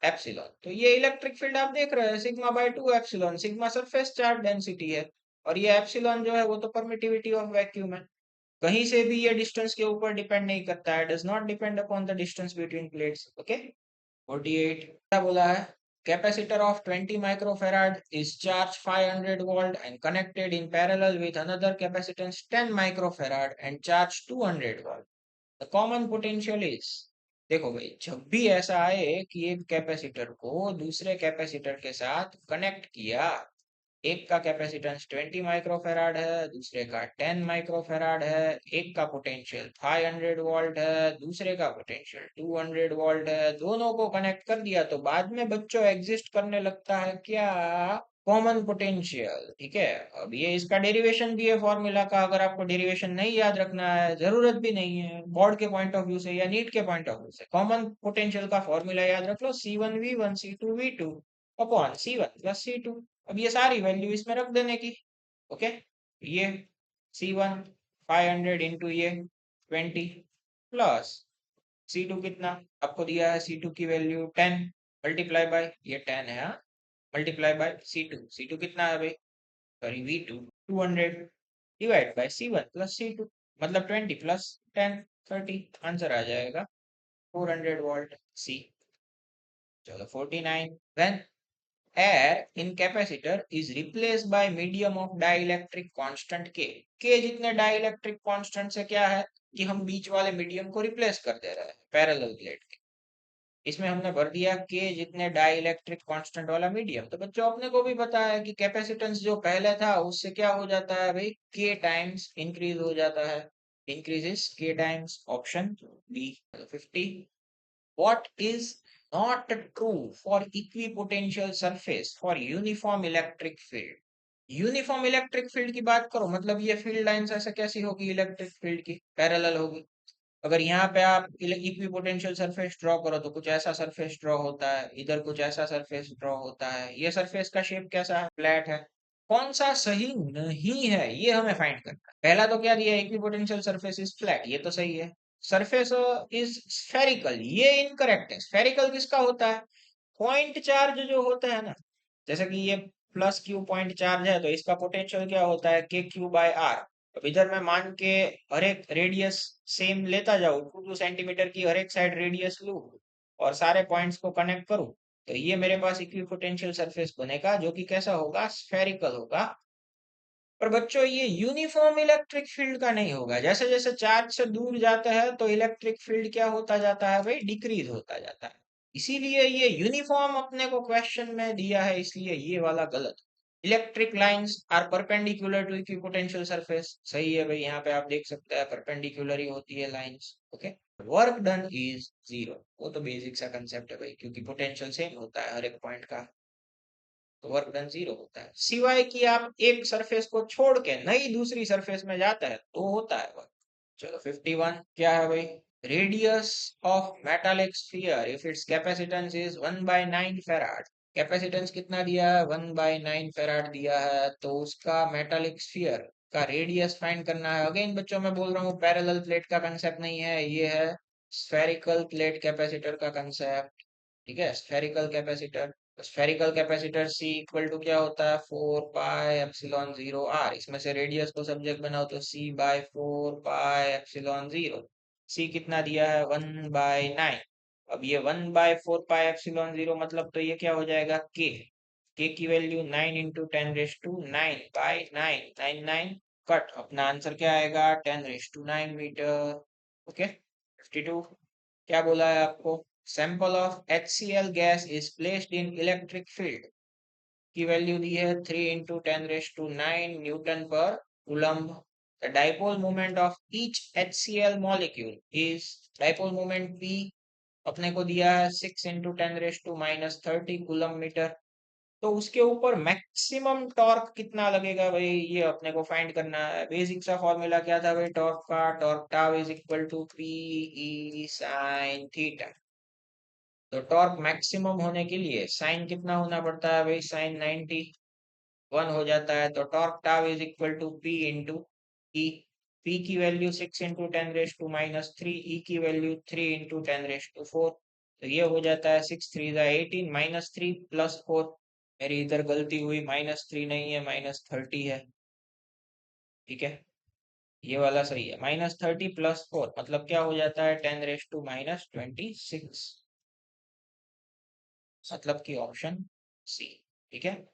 एप्सिलॉन। तो ये इलेक्ट्रिक फील्ड आप देख रहे हैं sigma bye 2 epsilon, sigma surface charge density है, और ये एप्सिलॉन जो है वो तो परमिटिविटी ऑफ वैक्यूम है। कहीं से भी ये डिस्टेंस के ऊपर डिपेंड नहीं करता है, does not depend upon the distance between plates. Okay, 48 क्या बोला है, capacitor of 20 microfarad is charged 500 volt and connected in parallel with another capacitance 10 microfarad and charged 200 volt। The common potential is, देखो भाई जब भी ऐसा आए कि एक कैपेसिटर को दूसरे कैपेसिटर के साथ कनेक्ट किया, एक का कैपेसिटेंस 20 माइक्रोफेराड है, दूसरे का 10 माइक्रोफेराड है, एक का पोटेंशियल 500 वोल्ट है, दूसरे का पोटेंशियल 200 वोल्ट है, दोनों को कनेक्ट कर दिया तो बाद में बच्चों एग्जिस्ट करने लगता है क्या, कॉमन पोटेंशियल। ठीक है, अब ये इसका डेरिवेशन भी है फॉर्मूला का, अगर आपको डेरिवेशन नहीं याद रखना है, जरूरत भी नहीं है बोर्ड के पॉइंट ऑफ व्यू से या नीट के पॉइंट ऑफ व्यू से, कॉमन पोटेंशियल का फॉर्मूला याद रख लो, C1V1 C2V2 upon C1 plus C2। अब ये सारी वैल्यू इसमें रख देने की। ओके, ये C1 500 इंटू ये 20 प्लस C2 कितना आपको दिया है, C2 की वैल्यू 10 मल्टीप्लाई बाय ये 10 है, मल्टीप्लाई बाय C2 कितना है भाई, sorry V2 200 divide by C1 plus C2, मतलब 20 प्लस 10 30, आंसर आ जाएगा 400 वोल्ट सी। चलो 49, when air in capacitor is replaced by medium of dielectric constant K जितने dielectric constant से क्या है कि हम बीच वाले मीडियम को रिप्लेस कर दे रहे हैं पैरेलल प्लेट के। इसमें हमने भर दिया के जितने डाई इलेक्ट्रिक कॉन्स्टेंट वाला मीडियम। तो बच्चों अपने को भी पता है कि कैपेसिटेंस जो पहले था उससे क्या हो जाता है भाई, के टाइम्स इंक्रीज हो जाता है, इंक्रीजेस के times, option B 50। What is not true for equipotential surface for uniform electric field? Uniform electric field की बात करो, मतलब ये फील्ड लाइंस ऐसे कैसी होगी, इलेक्ट्रिक फील्ड की पैरेलल होगी। अगर यहाँ पे आप इक्विपोटेंशियल सरफेस ड्रॉ करो तो कुछ ऐसा सरफेस ड्रॉ होता है, इधर कुछ ऐसा सरफेस ड्रॉ होता है। ये सरफेस का शेप कैसा है, फ्लैट है। कौन सा सही नहीं है ये हमें फाइंड करना है। पहला तो क्या दिया, इक्विपोटेंशियल सरफेस इज फ्लैट, ये तो सही है। सरफेस इज स्फेरिकल, ये इनकरेक्ट है। स्फेरिकल किसका होता है, पॉइंट चार्ज जो होता है ना, जैसे कि ये प्लस क्यू पॉइंट चार्ज है तो इसका पोटेंशियल क्या होता है, के क्यू बाय आर। अब इधर मैं मान के हर एक रेडियस सेम लेता जाऊं, 2 2 सेंटीमीटर की हर एक साइड रेडियस लूं और सारे पॉइंट्स को कनेक्ट करूं, तो ये मेरे पास इक्विपोटेंशियल सरफेस बनेगा जो कि कैसा होगा, स्फेरिकल होगा। पर बच्चों ये यूनिफॉर्म इलेक्ट्रिक फील्ड का नहीं होगा। जैसे जैसे चार्ज से दूर जाता है तो इलेक्ट्रिक फील्ड क्या होता जाता है भाई, डिक्रीज होता जाता है। इसीलिए ये यूनिफॉर्म अपने को क्वेश्चन में दिया है, इसलिए ये वाला गलत। Electric lines are perpendicular to equipotential surface, सही है भाई, यहाँ पे आप देख सकते हैं परपेंडिकुलर ही होती है lines. Okay, work done is zero, वो तो बेसिक सा कंसेप्ट है भाई, क्योंकि पोटेंशियल सेम होता है हर एक पॉइंट का, तो वर्क डन जीरो होता है। सिवाय कि आप एक सरफेस को छोड़ के नई दूसरी सरफेस में जाता है तो होता है वर्क। चलो 51 क्या है भाई, radius of metallic sphere if it's capacitance is 1/9 farad. Capacitance कितना दिया है, 1/9 फेराड दिया है, तो उसका मेटालिक स्फीयर का रेडियस फाइंड करना है। अगेन बच्चों मैं बोल रहा हूँ पैरेलल प्लेट का कंसेप्ट नहीं है, ये है स्फेरिकल प्लेट कैपेसिटर का कंसेप्ट। ठीक है, spherical capacitor. Spherical capacitor C equal to क्या होता है, 4 पाई एप्सिलॉन 0 आर। इसमें से रेडियस को सब्जेक्ट बनाओ तो c/4 पाई एप्सिलॉन 0। सी कितना दिया है, 1/9। अब ये 1/4 पाई एप्सिलॉन 0 मतलब तो ये क्या हो जाएगा, के की वैल्यू 9 × 10⁻⁹ 9 बाई 9, 9 9 कट, अपना आंसर क्या आएगा, 10⁻⁹ मीटर। ओके 52 क्या बोला है आपको, sample of HCl gas is placed in electric field की वैल्यू दी है 3 × 10⁹ न्यूटन पर coulomb. The dipole moment of each HCl molecule is, dipole moment P अपने को दिया है 6 × 10⁻⁻30 कूलम मीटर। तो उसके ऊपर मैक्सिमम टॉर्क कितना लगेगा भाई, ये अपने को फाइंड करना है। बेसिक सा फॉर्मूला क्या था भाई टॉर्क का, torque tau is equal to P E sine theta. तो टॉर्क मैक्सिमम होने के लिए साइन कितना होना पड़ता है भाई, साइन 91 हो जाता है। तो torque tau is equal to P into E. P की वैल्यू 6 × 10⁻³ ई की वैल्यू 3 × 10⁻⁴। तो ये हो जाता है 6 3 18 -3 +4। मेरी इधर गलती हुई, -3 नहीं है, -30 है। ठीक है, ये वाला सही है, -30 +4 मतलब क्या हो जाता है, 10⁻⁻26, मतलब कि ऑप्शन सी। ठीक है,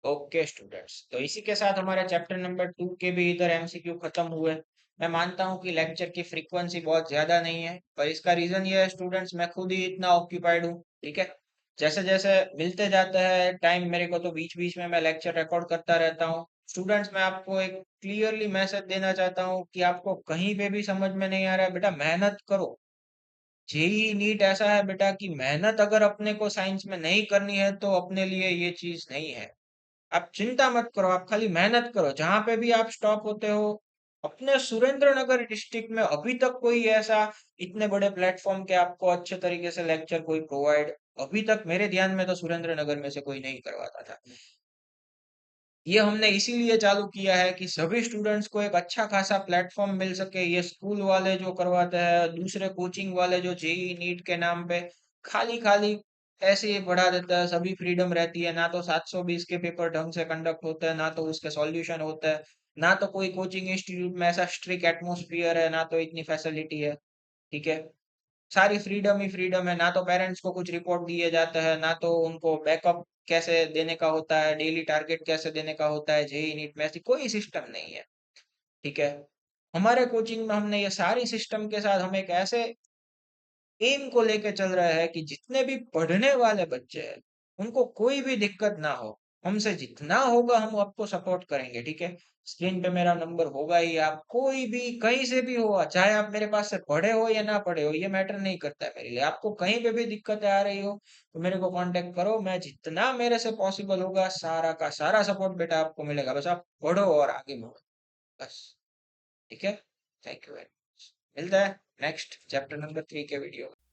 ओके स्टूडेंट्स, तो इसी के साथ हमारा चैप्टर नंबर 2 के भी इधर एमसीक्यू खत्म हुए। मैं मानता हूँ कि लेक्चर की फ्रीक्वेंसी बहुत ज्यादा नहीं है, पर इसका रीजन ये है स्टूडेंट्स, मैं खुद ही इतना ऑक्यूपाइड हूँ। ठीक है, जैसे जैसे मिलते जाता है टाइम मेरे को, तो बीच बीच में मैं लेक्चर रिकॉर्ड करता रहता हूँ। स्टूडेंट्स मैं आपको एक क्लियरली मैसेज देना चाहता हूँ कि आपको कहीं पे भी समझ में नहीं आ रहा है, बेटा मेहनत करो। जेई नीट ऐसा है बेटा कि मेहनत अगर अपने को साइंस में नहीं करनी है तो अपने लिए ये चीज नहीं है। आप चिंता मत करो, आप खाली मेहनत करो। जहां पे भी आप स्टॉप होते हो, अपने सुरेंद्र नगर डिस्ट्रिक्ट में अभी तक कोई ऐसा इतने बड़े प्लेटफॉर्म के आपको अच्छे तरीके से लेक्चर कोई प्रोवाइड, अभी तक मेरे ध्यान में तो सुरेंद्र नगर में से कोई नहीं करवाता था। ये हमने इसीलिए चालू किया है कि सभी स्टूडेंट्स को एक अच्छा खासा प्लेटफॉर्म मिल सके। ये स्कूल वाले जो करवाते हैं, दूसरे कोचिंग वाले जो जेई नीट के नाम पे खाली खाली ऐसे ही पढ़ा देता है, सभी फ्रीडम रहती है, ना तो 720 के पेपर ढंग से कंडक्ट होते हैं, ना तो उसके सॉल्यूशन होता है, ना तो कोई कोचिंग इंस्टीट्यूट में ऐसा स्ट्रिक्ट एटमोस्फियर है, ना तो इतनी फैसिलिटी है। ठीक है, सारी फ्रीडम ही फ्रीडम है, ना तो पेरेंट्स को कुछ रिपोर्ट दिए जाता है, ना तो उनको बैकअप कैसे देने का होता है, डेली टारगेट कैसे देने का होता है। जेई नीट में ऐसी कोई सिस्टम नहीं है। ठीक है, हमारे कोचिंग में हमने ये सारी सिस्टम के साथ हम एक ऐसे एम को लेके चल रहा है कि जितने भी पढ़ने वाले बच्चे हैं उनको कोई भी दिक्कत ना हो, हमसे जितना होगा हम आपको सपोर्ट करेंगे, ठीक है। स्क्रीन पे मेरा नंबर होगा ही, आप कोई भी कहीं से भी हो, चाहे आप मेरे पास से पढ़े हो या ना पढ़े हो, ये मैटर नहीं करता है मेरे लिए। आपको कहीं पे भी दिक्कत आ रही हो तो मेरे को कांटेक्ट करो, मैं जितना मेरे से पॉसिबल होगा सारा का सारा सपोर्ट बेटा आपको मिलेगा, बस आप पढ़ो और आगे बढ़ो, बस। ठीक है। Thank you very much. मिलता है नेक्स्ट चैप्टर नंबर 3 के वीडियो में।